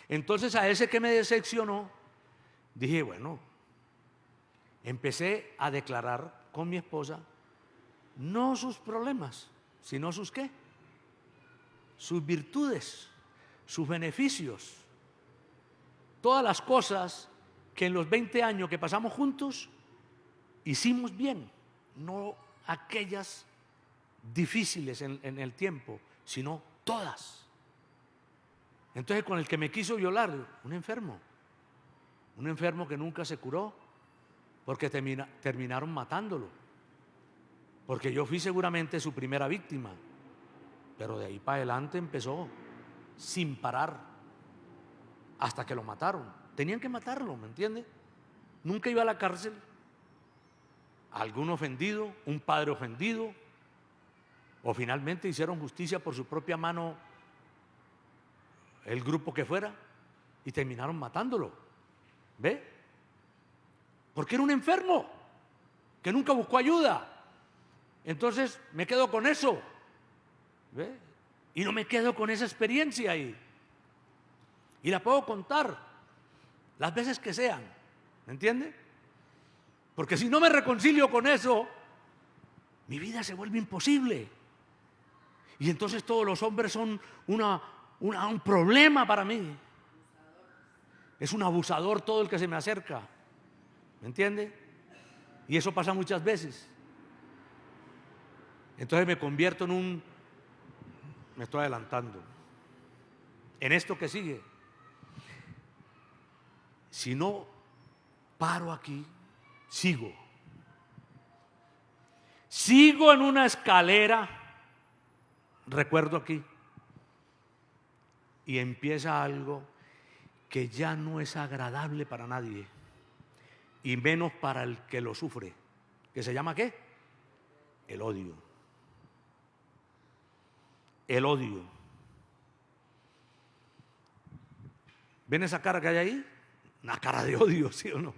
[SPEAKER 2] Entonces a ese que me decepcionó, dije: bueno, empecé a declarar con mi esposa no sus problemas, sino sus ¿qué? Sus virtudes, sus beneficios, todas las cosas que en los 20 años que pasamos juntos hicimos bien, no aquellas difíciles en el tiempo, sino todas. Entonces, con el que me quiso violar, un enfermo que nunca se curó, porque terminaron matándolo, porque yo fui seguramente su primera víctima, pero de ahí para adelante empezó sin parar hasta que lo mataron. Tenían que matarlo, ¿me entiende? Nunca iba a la cárcel. Algún ofendido, un padre ofendido, o finalmente hicieron justicia por su propia mano el grupo que fuera y terminaron matándolo. ¿Ve? Porque era un enfermo que nunca buscó ayuda. Entonces me quedo con eso. ¿Ve? Y no me quedo con esa experiencia ahí. Y la puedo contar las veces que sean. ¿Me entiende? Porque si no me reconcilio con eso, mi vida se vuelve imposible. Y entonces todos los hombres son un problema para mí. Es un abusador todo el que se me acerca. ¿Me entiende? Y eso pasa muchas veces. Entonces me convierto en me estoy adelantando, en esto que sigue. Si no paro aquí, sigo en una escalera, recuerdo aquí, y empieza algo que ya no es agradable para nadie, y menos para el que lo sufre, que se llama ¿qué? El odio. El odio. ¿Ven esa cara que hay ahí? Una cara de odio, ¿sí o no?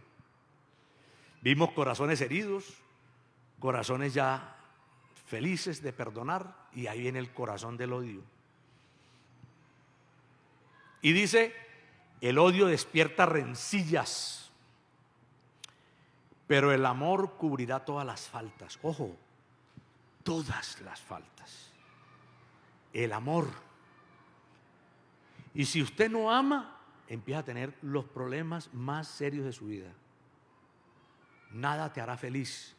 [SPEAKER 2] Vimos corazones heridos, corazones ya felices de perdonar, y ahí viene el corazón del odio. Y dice, el odio despierta rencillas, pero el amor cubrirá todas las faltas. Ojo, todas las faltas. El amor. Y si usted no ama, empieza a tener los problemas más serios de su vida. Nada te hará feliz,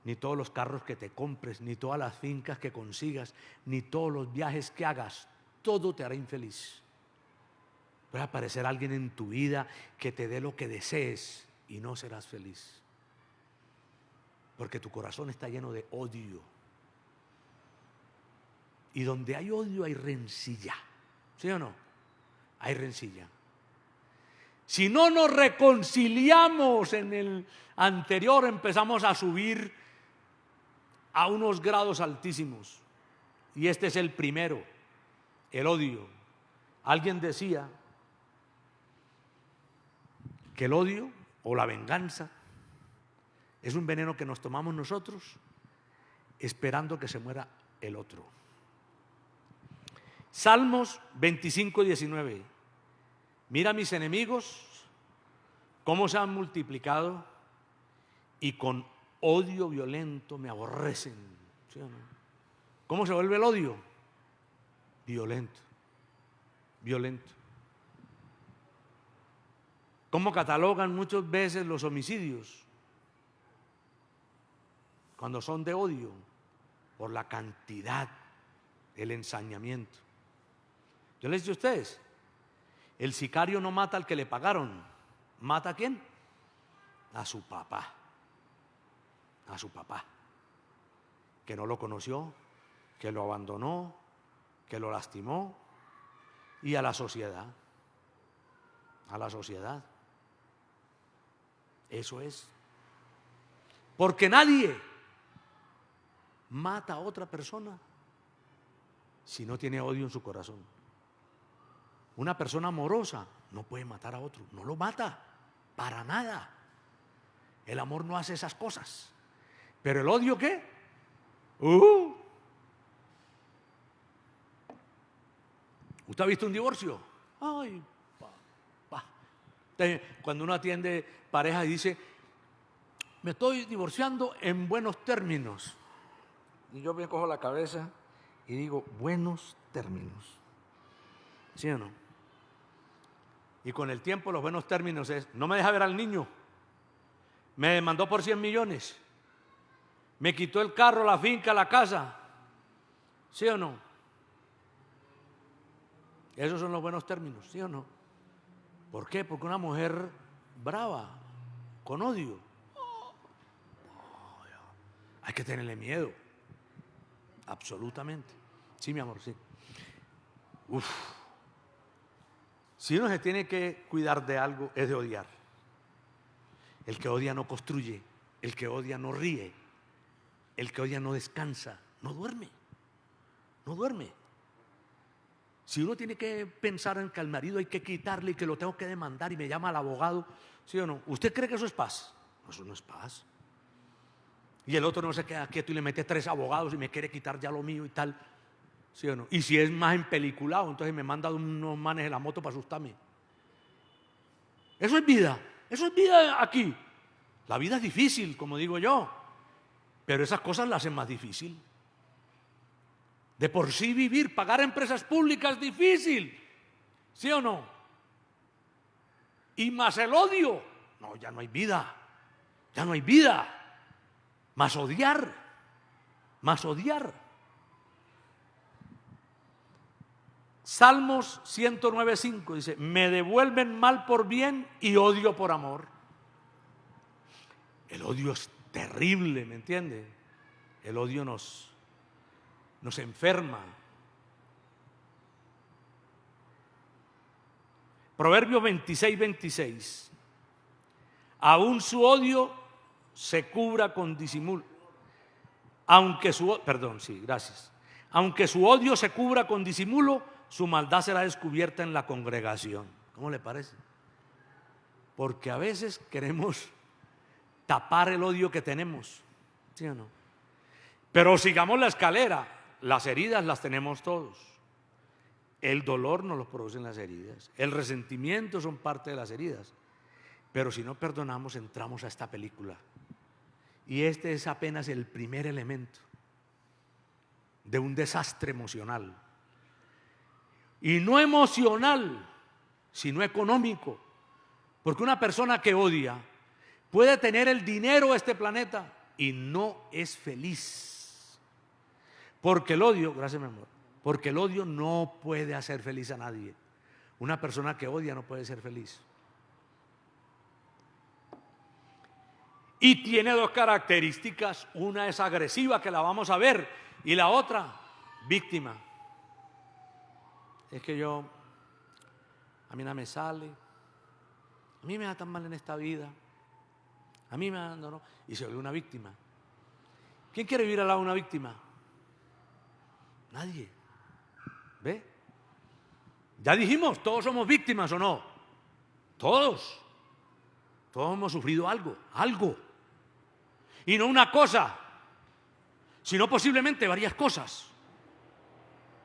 [SPEAKER 2] ni todos los carros que te compres, ni todas las fincas que consigas, ni todos los viajes que hagas. Todo te hará infeliz. Puede aparecer alguien en tu vida que te dé lo que desees y no serás feliz, porque tu corazón está lleno de odio. Y donde hay odio hay rencilla, ¿sí o no? Hay rencilla. Si no nos reconciliamos en el anterior, empezamos a subir a unos grados altísimos. Y este es el primero, el odio. Alguien decía que el odio o la venganza es un veneno que nos tomamos nosotros esperando que se muera el otro. Salmos 25:19. Mira mis enemigos cómo se han multiplicado y con odio violento me aborrecen. ¿Sí o no? ¿Cómo se vuelve el odio? Violento. Violento. ¿Cómo catalogan muchas veces los homicidios? Cuando son de odio, por la cantidad, el ensañamiento. Yo les digo a ustedes, el sicario no mata al que le pagaron. ¿Mata a quién? A su papá. A su papá. Que no lo conoció, que lo abandonó, que lo lastimó. Y a la sociedad. A la sociedad. Eso es. Porque nadie mata a otra persona si no tiene odio en su corazón. Una persona amorosa no puede matar a otro, no lo mata, para nada. El amor no hace esas cosas. ¿Pero el odio qué? ¿Usted ha visto un divorcio? Ay, papá. Cuando uno atiende pareja y dice, me estoy divorciando en buenos términos. Y yo me cojo la cabeza y digo, buenos términos. ¿Sí o no? Y con el tiempo los buenos términos es, no me deja ver al niño, me demandó por 100 millones, me quitó el carro, la finca, la casa. ¿Sí o no? Esos son los buenos términos, ¿sí o no? ¿Por qué? Porque una mujer brava, con odio, hay que tenerle miedo. Absolutamente. Sí, mi amor, sí. Si uno se tiene que cuidar de algo, es de odiar. El que odia no construye, el que odia no ríe, el que odia no descansa, no duerme, no duerme. Si uno tiene que pensar en que al marido hay que quitarle y que lo tengo que demandar y me llama al abogado, ¿sí o no? ¿Usted cree que eso es paz? No, eso no es paz. Y el otro no se queda quieto y le mete 3 abogados y me quiere quitar ya lo mío y tal. ¿Sí o no? Y si es más empeliculado, entonces me manda unos manes en la moto para asustarme. Eso es vida aquí. La vida es difícil, como digo yo, pero esas cosas las hacen más difícil. De por sí vivir, pagar empresas públicas es difícil, ¿sí o no? Y más el odio, no, ya no hay vida, ya no hay vida. Más odiar, más odiar. Salmos 109:5 dice, me devuelven mal por bien y odio por amor. El odio es terrible, ¿me entiende? El odio nos enferma. Proverbios 26:26. Aún su odio se cubra con disimulo. Aunque su odio se cubra con disimulo, su maldad será descubierta en la congregación. ¿Cómo le parece? Porque a veces queremos tapar el odio que tenemos, ¿sí o no? Pero sigamos la escalera. Las heridas las tenemos todos. El dolor nos lo producen las heridas. El resentimiento son parte de las heridas. Pero si no perdonamos, entramos a esta película. Y este es apenas el primer elemento de un desastre emocional. Y no emocional, sino económico. Porque una persona que odia puede tener el dinero de este planeta y no es feliz. Porque el odio, gracias mi amor, porque el odio no puede hacer feliz a nadie. Una persona que odia no puede ser feliz. Y tiene dos características. Una es agresiva, que la vamos a ver, y la otra, víctima. Es que a mí nada me sale, a mí me da tan mal en esta vida, a mí me abandonó, y se vuelve una víctima. ¿Quién quiere vivir al lado de una víctima? Nadie. ¿Ve? Ya dijimos, todos somos víctimas, ¿o no? Todos hemos sufrido algo. Y no una cosa, sino posiblemente varias cosas.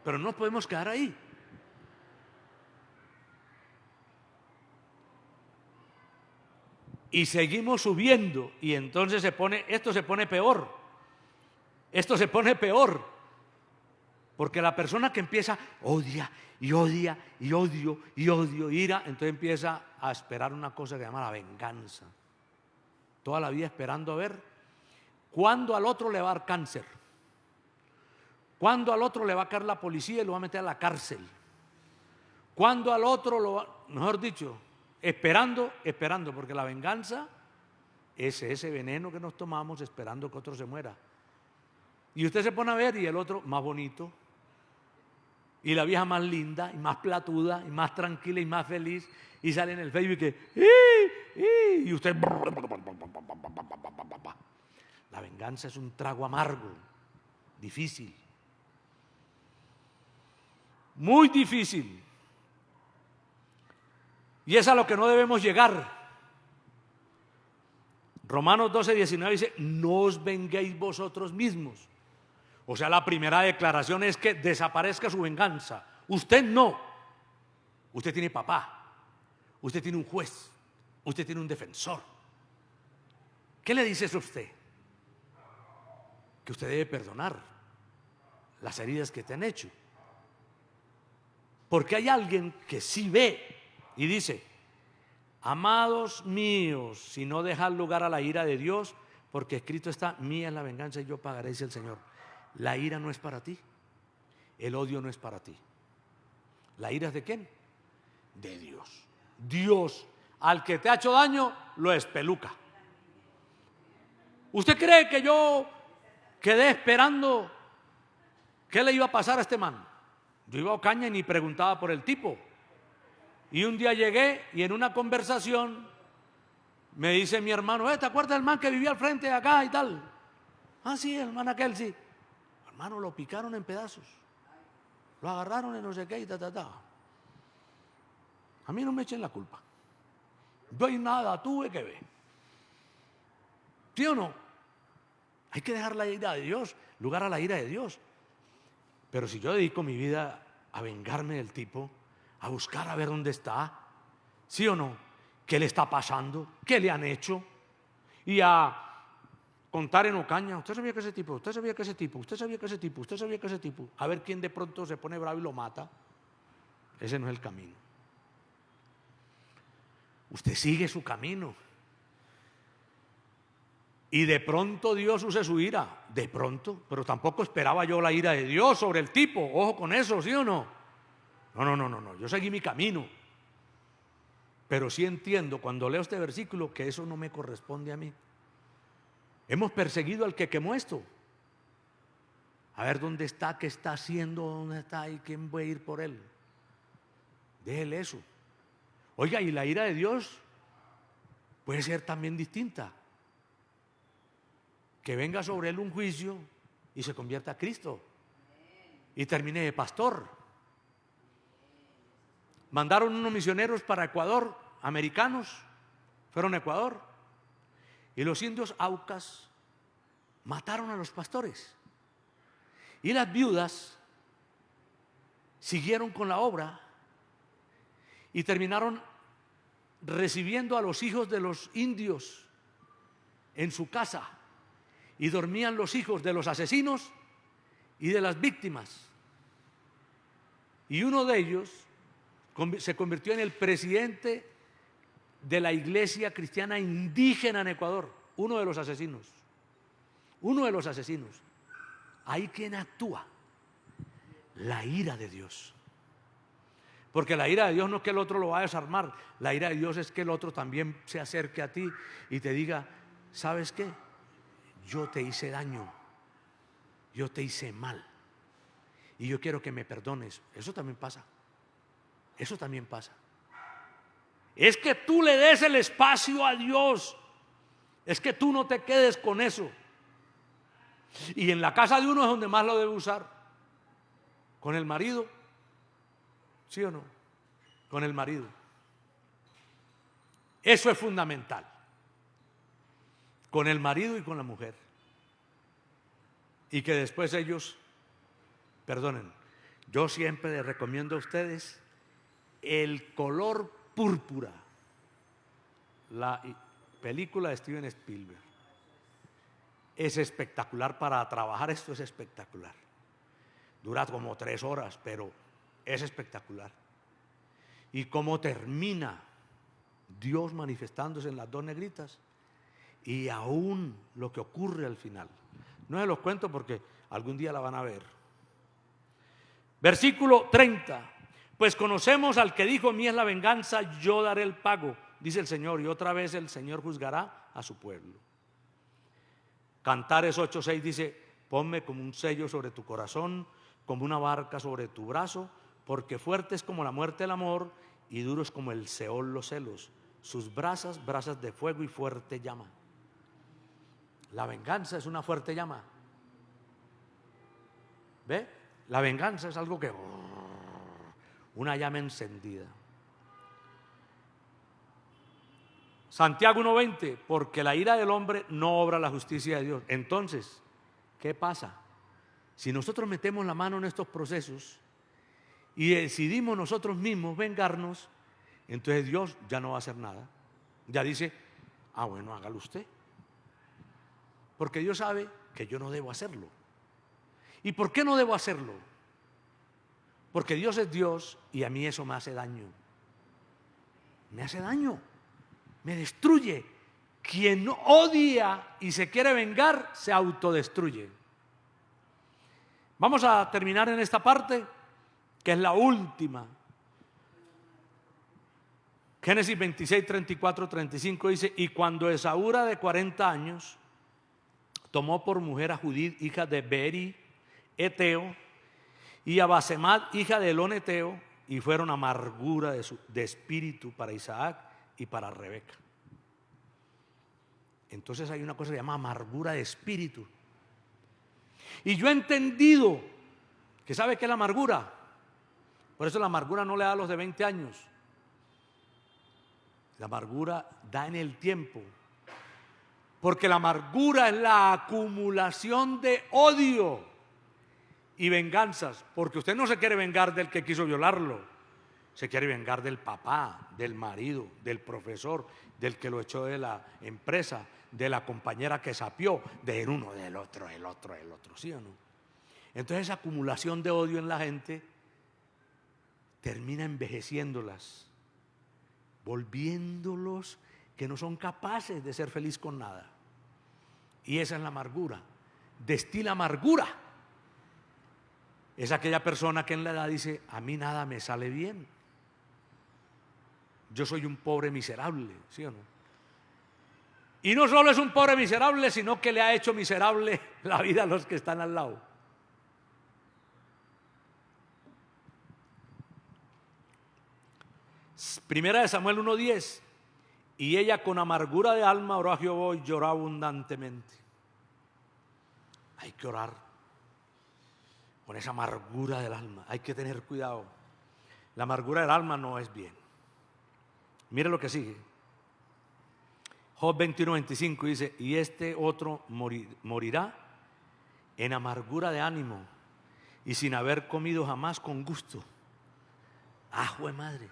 [SPEAKER 2] Pero no podemos quedar ahí. Y seguimos subiendo, y entonces esto se pone peor. Esto se pone peor. Porque la persona que empieza odia, ira, entonces empieza a esperar una cosa que se llama la venganza. Toda la vida esperando a ver cuándo al otro le va a dar cáncer, cuándo al otro le va a caer la policía y lo va a meter a la cárcel, cuándo al otro mejor dicho, esperando, porque la venganza es ese veneno que nos tomamos esperando que otro se muera. Y usted se pone a ver y el otro más bonito, y la vieja más linda, y más platuda, y más tranquila, y más feliz, y sale en el Facebook y usted... La venganza es un trago amargo, difícil, muy difícil. Y es a lo que no debemos llegar. Romanos 12:19 dice, no os venguéis vosotros mismos. O sea, la primera declaración es que desaparezca su venganza. Usted no. Usted tiene papá, usted tiene un juez, usted tiene un defensor. ¿Qué le dice eso a usted? Que usted debe perdonar las heridas que te han hecho. Porque hay alguien que sí ve y dice, amados míos, si no dejad lugar a la ira de Dios, porque escrito está, mía es la venganza y yo pagaré, dice el Señor. La ira no es para ti, el odio no es para ti. ¿La ira es de quién? De Dios. Dios, al que te ha hecho daño, lo espeluca. ¿Usted cree que yo quedé esperando qué le iba a pasar a este man? Yo iba a Ocaña y ni preguntaba por el tipo. Y un día llegué y en una conversación me dice mi hermano, ¿te acuerdas del man que vivía al frente de acá y tal? Ah, sí, el man aquel, sí. Hermano, lo picaron en pedazos, lo agarraron en no sé qué y A mí no me echen la culpa. Yo y nada tuve que ver. ¿Sí o no? Hay que dejar la ira de Dios, lugar a la ira de Dios. Pero si yo dedico mi vida a vengarme del tipo, a buscar a ver dónde está, ¿sí o no? ¿Qué le está pasando? ¿Qué le han hecho? Y a contar en Ocaña, usted sabía que ese tipo, usted sabía que ese tipo, usted sabía que ese tipo, usted sabía que ese tipo, a ver quién de pronto se pone bravo y lo mata. Ese no es el camino. Usted sigue su camino. Y de pronto Dios use su ira, de pronto, pero tampoco esperaba yo la ira de Dios sobre el tipo, ojo con eso, ¿sí o no? No, yo seguí mi camino. Pero sí entiendo cuando leo este versículo que eso no me corresponde a mí. Hemos perseguido al que quemó esto. A ver dónde está, qué está haciendo, dónde está y quién puede ir por él. Déjele eso. Oiga, y la ira de Dios puede ser también distinta. Que venga sobre él un juicio y se convierta a Cristo y termine de pastor. Mandaron unos misioneros para Ecuador, americanos, fueron a Ecuador, y los indios Aucas mataron a los pastores. Y las viudas siguieron con la obra y terminaron recibiendo a los hijos de los indios en su casa, y dormían los hijos de los asesinos y de las víctimas. Y uno de ellos se convirtió en el presidente de la iglesia cristiana indígena en Ecuador, uno de los asesinos. Ahí quien actúa, la ira de Dios. Porque la ira de Dios no es que el otro lo va a desarmar, la ira de Dios es que el otro también se acerque a ti y te diga, ¿sabes qué? Yo te hice daño, yo te hice mal y yo quiero que me perdones. Eso también pasa. Es que tú le des el espacio a Dios, es que tú no te quedes con eso. Y en la casa de uno es donde más lo debe usar. Con el marido, ¿sí o no? Con el marido. Eso es fundamental. Con el marido y con la mujer. Y que después ellos perdonen. Yo siempre les recomiendo a ustedes el color púrpura, la película de Steven Spielberg. Es espectacular para trabajar, esto es espectacular. Dura como 3 horas, pero es espectacular. Y cómo termina Dios manifestándose en las 2 negritas y aún lo que ocurre al final. No se los cuento porque algún día la van a ver. Versículo 30. Pues conocemos al que dijo: mía es la venganza, yo daré el pago, dice el Señor, y otra vez el Señor juzgará a su pueblo. Cantares 8:6 dice: ponme como un sello sobre tu corazón, como una barca sobre tu brazo, porque fuerte es como la muerte el amor, y duros como el Seol los celos. Sus brasas de fuego y fuerte llama. La venganza es una fuerte llama. ¿Ve? La venganza es algo que... una llama encendida. Santiago 1:20, porque la ira del hombre no obra la justicia de Dios. Entonces, ¿qué pasa? Si nosotros metemos la mano en estos procesos y decidimos nosotros mismos vengarnos, entonces Dios ya no va a hacer nada. Ya dice: ah, bueno, hágalo usted. Porque Dios sabe que yo no debo hacerlo. ¿Y por qué no debo hacerlo? Porque Dios es Dios y a mí eso me hace daño. Me hace daño, me destruye. Quien odia y se quiere vengar, se autodestruye. Vamos a terminar en esta parte, que es la última. Génesis 26, 34, 35 dice: y cuando Esaú era de 40 años, tomó por mujer a Judith, hija de Beeri, Eteo, y a Basemat, hija de Elón Eteo, y fueron amargura de espíritu para Isaac y para Rebeca. Entonces hay una cosa que se llama amargura de espíritu. Y yo he entendido que ¿sabe qué es la amargura? Por eso la amargura no le da a los de 20 años. La amargura da en el tiempo. Porque la amargura es la acumulación de odio y venganzas. Porque usted no se quiere vengar del que quiso violarlo. Se quiere vengar del papá, del marido, del profesor, del que lo echó de la empresa, de la compañera que sapió, del uno, del otro, ¿sí o no? Entonces esa acumulación de odio en la gente termina envejeciéndolas, volviéndolos que no son capaces de ser feliz con nada. Y esa es la amargura. Destila amargura. Es aquella persona que en la edad dice: a mí nada me sale bien. Yo soy un pobre miserable, ¿sí o no? Y no solo es un pobre miserable, sino que le ha hecho miserable la vida a los que están al lado. Primera de Samuel 1:10. Y ella con amargura de alma oró a Jehová y lloró abundantemente. Hay que orar con esa amargura del alma. Hay que tener cuidado. La amargura del alma no es bien. Mire lo que sigue. Job 21:25 dice: y este otro morirá en amargura de ánimo y sin haber comido jamás con gusto. ¡Jue madre!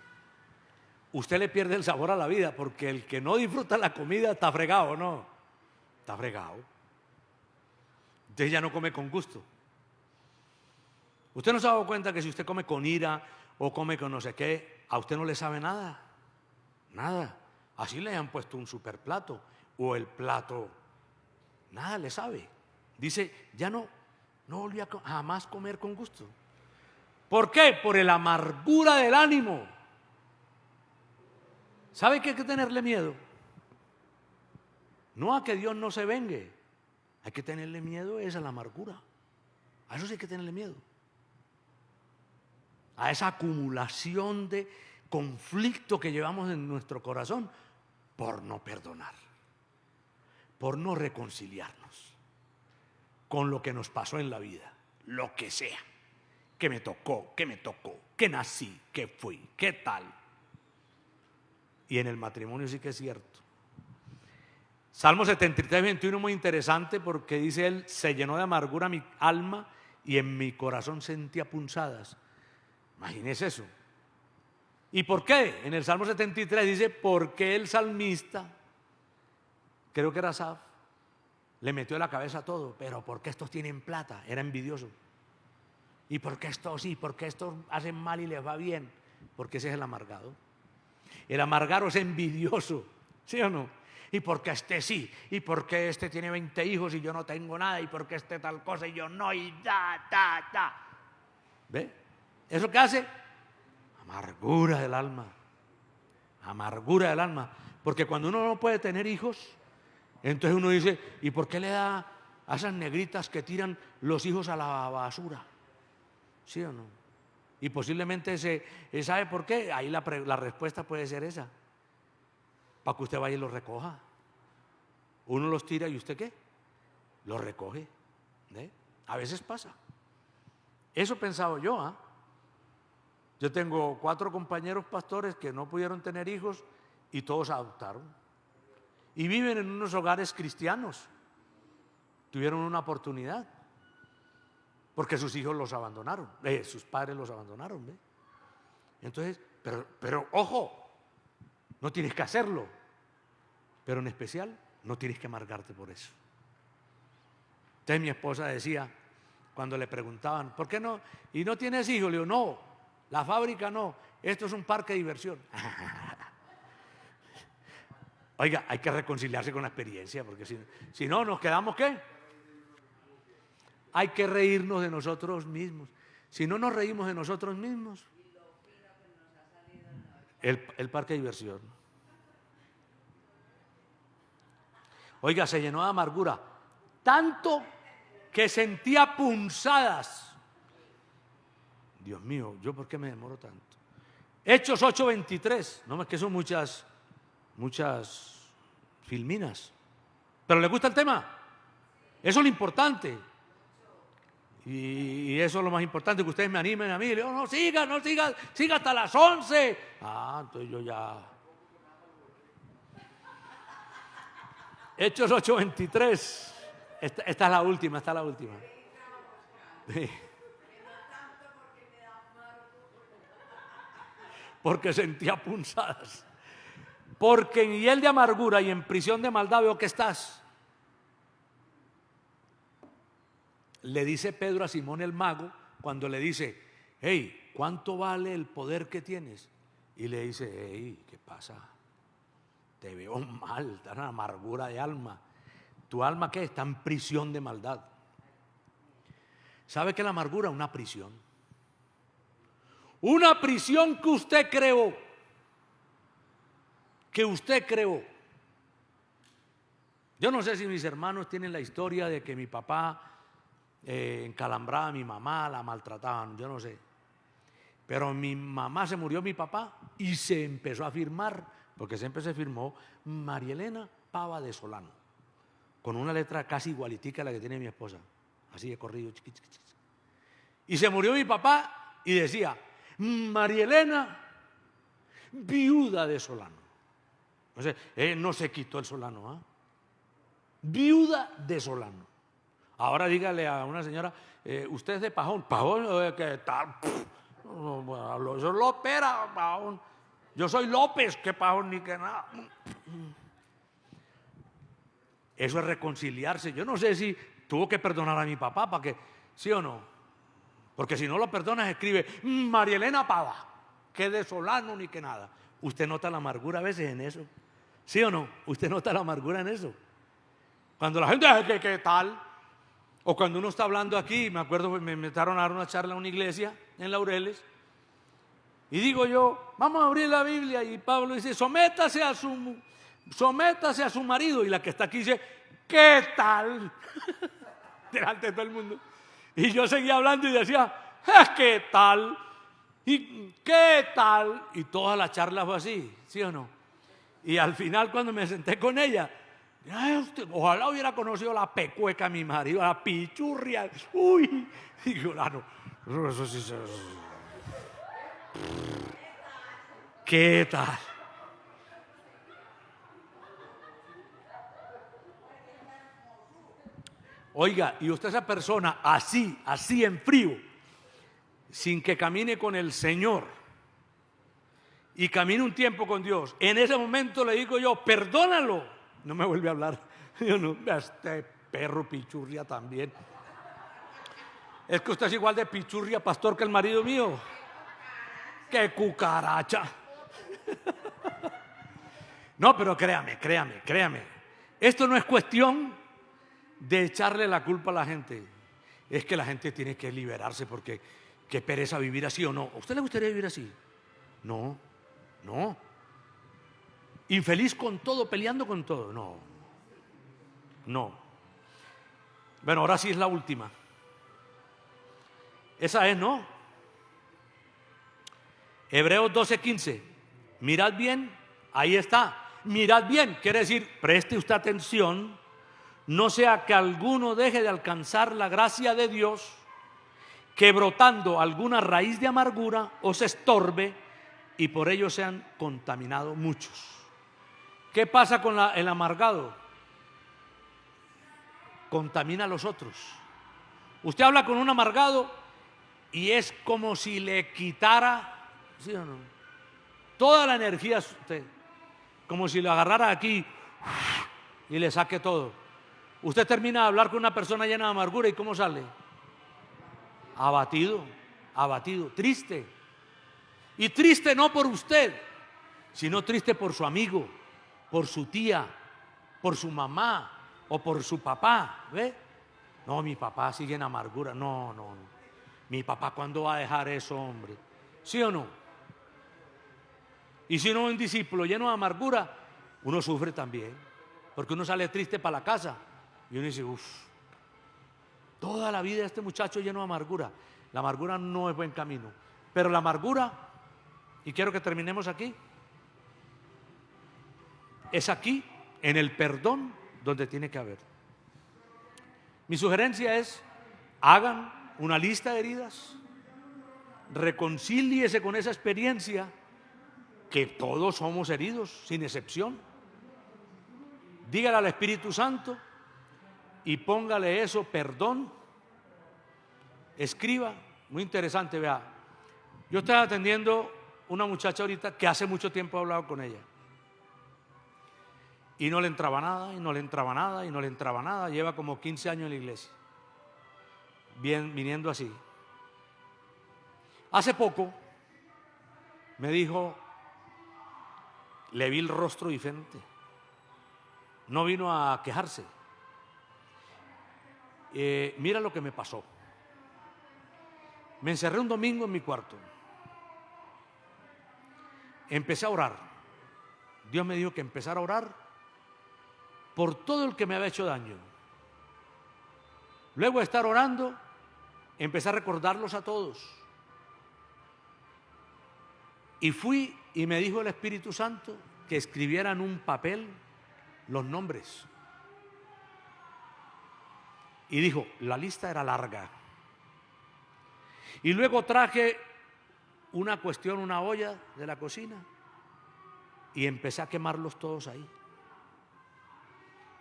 [SPEAKER 2] Usted le pierde el sabor a la vida, porque el que no disfruta la comida está fregado, ¿no? Está fregado. Entonces ya no come con gusto. ¿Usted no se ha dado cuenta que si usted come con ira o come con no sé qué, a usted no le sabe nada? Nada. Así le han puesto un super plato o el plato, nada le sabe. Dice, ya no volví a jamás comer con gusto. ¿Por qué? Por la amargura del ánimo. ¿Sabe que hay que tenerle miedo? No a que Dios no se vengue. Hay que tenerle miedo a la amargura. A eso sí hay que tenerle miedo. A esa acumulación de conflicto que llevamos en nuestro corazón por no perdonar, por no reconciliarnos con lo que nos pasó en la vida, lo que sea, que me tocó, que nací, que fui, qué tal. Y en el matrimonio sí que es cierto. Salmo 73:21, muy interesante, porque dice él: se llenó de amargura mi alma y en mi corazón sentía punzadas. Imagínese eso. ¿Y por qué? En el Salmo 73 dice: porque el salmista, creo que era Asaf, le metió en la cabeza todo. Pero ¿por qué estos tienen plata? Era envidioso. ¿Y por qué estos sí? ¿Por qué estos hacen mal y les va bien? Porque ese es el amargado. El amargado es envidioso, ¿sí o no? ¿Y por qué este sí? ¿Y por qué este tiene 20 hijos y yo no tengo nada? ¿Y por qué este tal cosa y yo no? Y da. ¿Ve? ¿Eso qué hace? Amargura del alma. Amargura del alma. Porque cuando uno no puede tener hijos, entonces uno dice: ¿y por qué le da a esas negritas que tiran los hijos a la basura? ¿Sí o no? Y posiblemente ¿sabe por qué? Ahí la respuesta puede ser esa: para que usted vaya y los recoja. Uno los tira y ¿usted qué? Los recoge. A veces pasa. Eso pensaba yo. Yo tengo 4 compañeros pastores que no pudieron tener hijos y todos adoptaron. Y viven en unos hogares cristianos. Tuvieron una oportunidad. Porque sus hijos los abandonaron, sus padres los abandonaron. Entonces, pero ojo, no tienes que hacerlo. Pero en especial, no tienes que amargarte por eso. Entonces mi esposa decía, cuando le preguntaban: ¿por qué no? ¿Y no tienes hijos? Le digo: no, la fábrica no, esto es un parque de diversión. Oiga, hay que reconciliarse con la experiencia, porque si no, nos quedamos ¿qué? Hay que reírnos de nosotros mismos. Si no nos reímos de nosotros mismos, el parque de diversión. Oiga, se llenó de amargura, tanto que sentía punzadas. Dios mío, ¿yo por qué me demoro tanto? Hechos 8:23. No, es que son muchas filminas. ¿Pero le gusta el tema? Eso es lo importante. Y eso es lo más importante, que ustedes me animen a mí. Le digo: no, siga hasta las 11. Entonces yo ya. Hechos 8:23. Esta es la última, Sí. Porque sentía punzadas. Porque en hiel de amargura y en prisión de maldad veo que estás. Le dice Pedro a Simón el mago, cuando le dice: hey, ¿cuánto vale el poder que tienes? Y le dice: hey, ¿qué pasa? Te veo mal, estás en amargura de alma. ¿Tu alma qué? Está en prisión de maldad. ¿Sabe qué es la amargura? Una prisión. Una prisión que usted creó. Yo no sé si mis hermanos tienen la historia de que mi papá encalambraba a mi mamá, la maltrataban, yo no sé. Pero mi mamá se murió, mi papá, y se empezó a firmar, porque siempre se firmó María Elena Pava de Solano, con una letra casi igualitica a la que tiene mi esposa, así de corrido, chiqui, chiqui, chiqui. Y se murió mi papá y decía, María Elena, viuda de Solano. Entonces, no se quitó el Solano, ¿eh? Viuda de Solano. Ahora dígale a una señora, usted es de Pajón. Pajón, ¿qué tal? Yo soy Lopera, Pajón. Yo soy López, que Pajón ni que nada. Eso es reconciliarse. Yo no sé si tuvo que perdonar a mi papá para que, ¿sí o no? Porque si no lo perdonas, escribe María Elena Pava, que de Solano ni que nada. Usted nota la amargura a veces en eso. ¿Sí o no? Usted nota la amargura en eso. Cuando la gente dice, ¿qué tal? O cuando uno está hablando aquí, me acuerdo, me invitaron a dar una charla en una iglesia en Laureles. Y digo yo, vamos a abrir la Biblia. Y Pablo dice, sométase a su marido. Y la que está aquí dice, ¿qué tal? Delante de todo el mundo. Y yo seguía hablando y decía, ¿qué tal? ¿Y qué tal? Y toda la charla fue así, ¿sí o no? Y al final cuando me senté con ella, ojalá hubiera conocido la pecueca a mi marido, la pichurria. Uy, digo, no, eso sí. ¿Qué tal? Oiga, y usted esa persona así en frío, sin que camine con el Señor y camine un tiempo con Dios, en ese momento le digo yo, perdónalo. No me vuelve a hablar. Yo no, este perro pichurria también. Es que usted es igual de pichurria, pastor, que el marido mío. ¡Qué cucaracha! No, pero créame. Esto no es cuestión de echarle la culpa a la gente. Es que la gente tiene que liberarse porque qué pereza vivir así o no. ¿A usted le gustaría vivir así? No. Infeliz con todo, peleando con todo. No. Bueno, ahora sí es la última. Esa es, ¿no? Hebreos 12:15. Mirad bien, ahí está. Mirad bien, quiere decir, preste usted atención, no sea que alguno deje de alcanzar la gracia de Dios, que brotando alguna raíz de amargura os estorbe y por ello sean contaminados muchos. ¿Qué pasa con el amargado? Contamina a los otros. Usted habla con un amargado y es como si le quitara, ¿sí o no?, toda la energía a usted, como si le agarrara aquí y le saque todo. Usted termina de hablar con una persona llena de amargura y ¿cómo sale? Abatido, triste. Y triste no por usted, sino triste por su amigo, por su tía, por su mamá o por su papá. ¿Ve? No, mi papá sigue en amargura. No. Mi papá, ¿cuándo va a dejar eso, hombre? ¿Sí o no? Y si uno es un discípulo lleno de amargura, uno sufre también, porque uno sale triste para la casa y uno dice, toda la vida de este muchacho lleno de amargura. La amargura no es buen camino, pero la amargura, y quiero que terminemos aquí, es aquí, en el perdón, donde tiene que haber. Mi sugerencia es, hagan una lista de heridas, reconcíliese con esa experiencia, que todos somos heridos, sin excepción. Dígale al Espíritu Santo y póngale eso, perdón. Escriba, muy interesante, vea. Yo estaba atendiendo una muchacha ahorita que hace mucho tiempo he hablado con ella. Y no le entraba nada. Lleva como 15 años en la iglesia. Viniendo así. Hace poco me dijo, le vi el rostro diferente. No vino a quejarse. Mira lo que me pasó. Me encerré un domingo en mi cuarto. Empecé a orar. Dios me dijo que empezara a orar por todo el que me había hecho daño. Luego de estar orando, empecé a recordarlos a todos. Y fui y me dijo el Espíritu Santo que escribiera en un papel los nombres. Y dijo, la lista era larga. Y luego traje una cuestión, una olla de la cocina, y empecé a quemarlos todos ahí.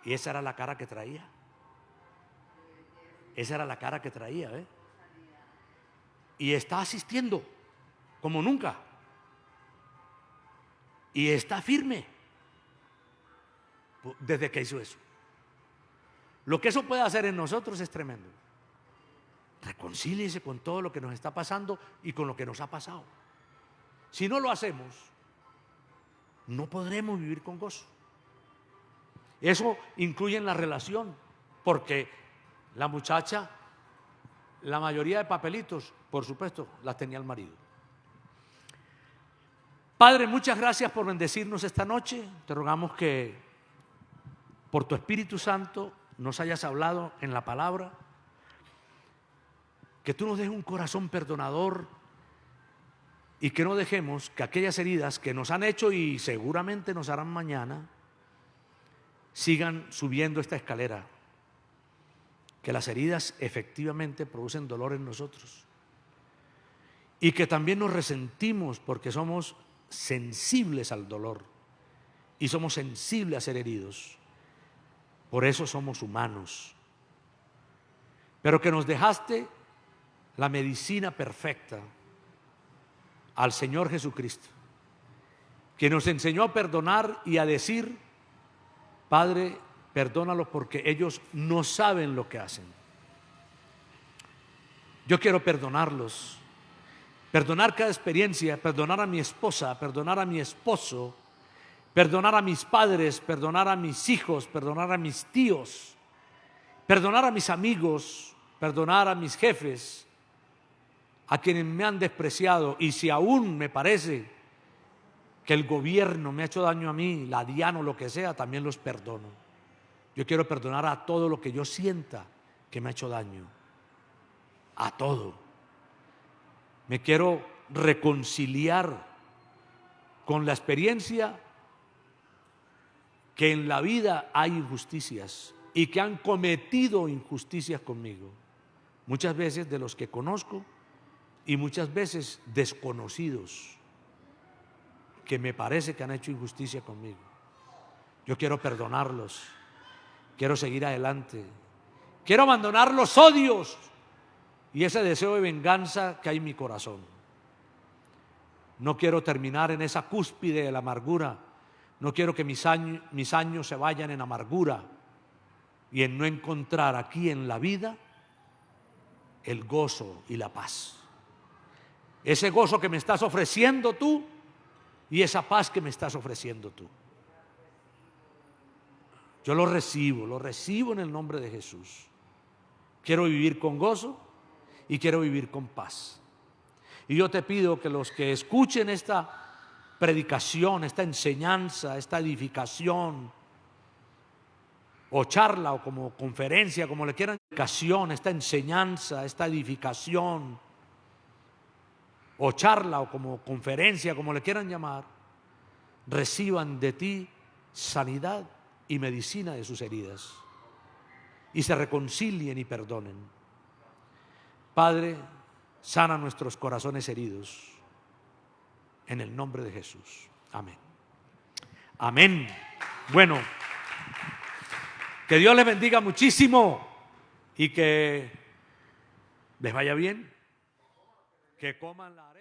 [SPEAKER 2] Y esa era la cara que traía. Esa era la cara que traía, ¿eh? Y está asistiendo como nunca. Y está firme desde que hizo eso. Lo que eso puede hacer en nosotros es tremendo. Reconcíliese con todo lo que nos está pasando y con lo que nos ha pasado. Si no lo hacemos, no podremos vivir con gozo. Eso incluye en la relación, porque la muchacha, la mayoría de papelitos, por supuesto, las tenía el marido. Padre, muchas gracias por bendecirnos esta noche. Te rogamos que por tu Espíritu Santo nos hayas hablado en la palabra, que tú nos dejes un corazón perdonador y que no dejemos que aquellas heridas que nos han hecho y seguramente nos harán mañana sigan subiendo esta escalera. Que las heridas efectivamente producen dolor en nosotros y que también nos resentimos porque somos sensibles al dolor y somos sensibles a ser heridos. Por eso somos humanos. Pero que nos dejaste la medicina perfecta al Señor Jesucristo, que nos enseñó a perdonar y a decir, Padre, perdónalos porque ellos no saben lo que hacen. Yo quiero perdonarlos, perdonar cada experiencia, perdonar a mi esposa, perdonar a mi esposo, perdonar a mis padres, perdonar a mis hijos, perdonar a mis tíos, perdonar a mis amigos, perdonar a mis jefes, a quienes me han despreciado. Y si aún me parece que el gobierno me ha hecho daño a mí, la DIAN o lo que sea, también los perdono. Yo quiero perdonar a todo lo que yo sienta que me ha hecho daño. A todo. Me quiero reconciliar con la experiencia que en la vida hay injusticias y que han cometido injusticias conmigo. Muchas veces de los que conozco y muchas veces desconocidos que me parece que han hecho injusticia conmigo. Yo quiero perdonarlos. Quiero seguir adelante. Quiero abandonar los odios y ese deseo de venganza que hay en mi corazón. No quiero terminar en esa cúspide de la amargura. No quiero que mis años se vayan en amargura y en no encontrar aquí en la vida el gozo y la paz. Ese gozo que me estás ofreciendo tú y esa paz que me estás ofreciendo tú. Yo lo recibo en el nombre de Jesús. Quiero vivir con gozo y quiero vivir con paz. Y yo te pido que los que escuchen esta predicación, esta enseñanza, esta edificación, o charla, o como conferencia, como le quieran, esta enseñanza, esta edificación, o charla, o como conferencia, como le quieran llamar, reciban de ti sanidad y medicina de sus heridas y se reconcilien y perdonen. Padre, sana nuestros corazones heridos en el nombre de Jesús. Amén. Amén. Bueno, que Dios les bendiga muchísimo y que les vaya bien, que coman la arena.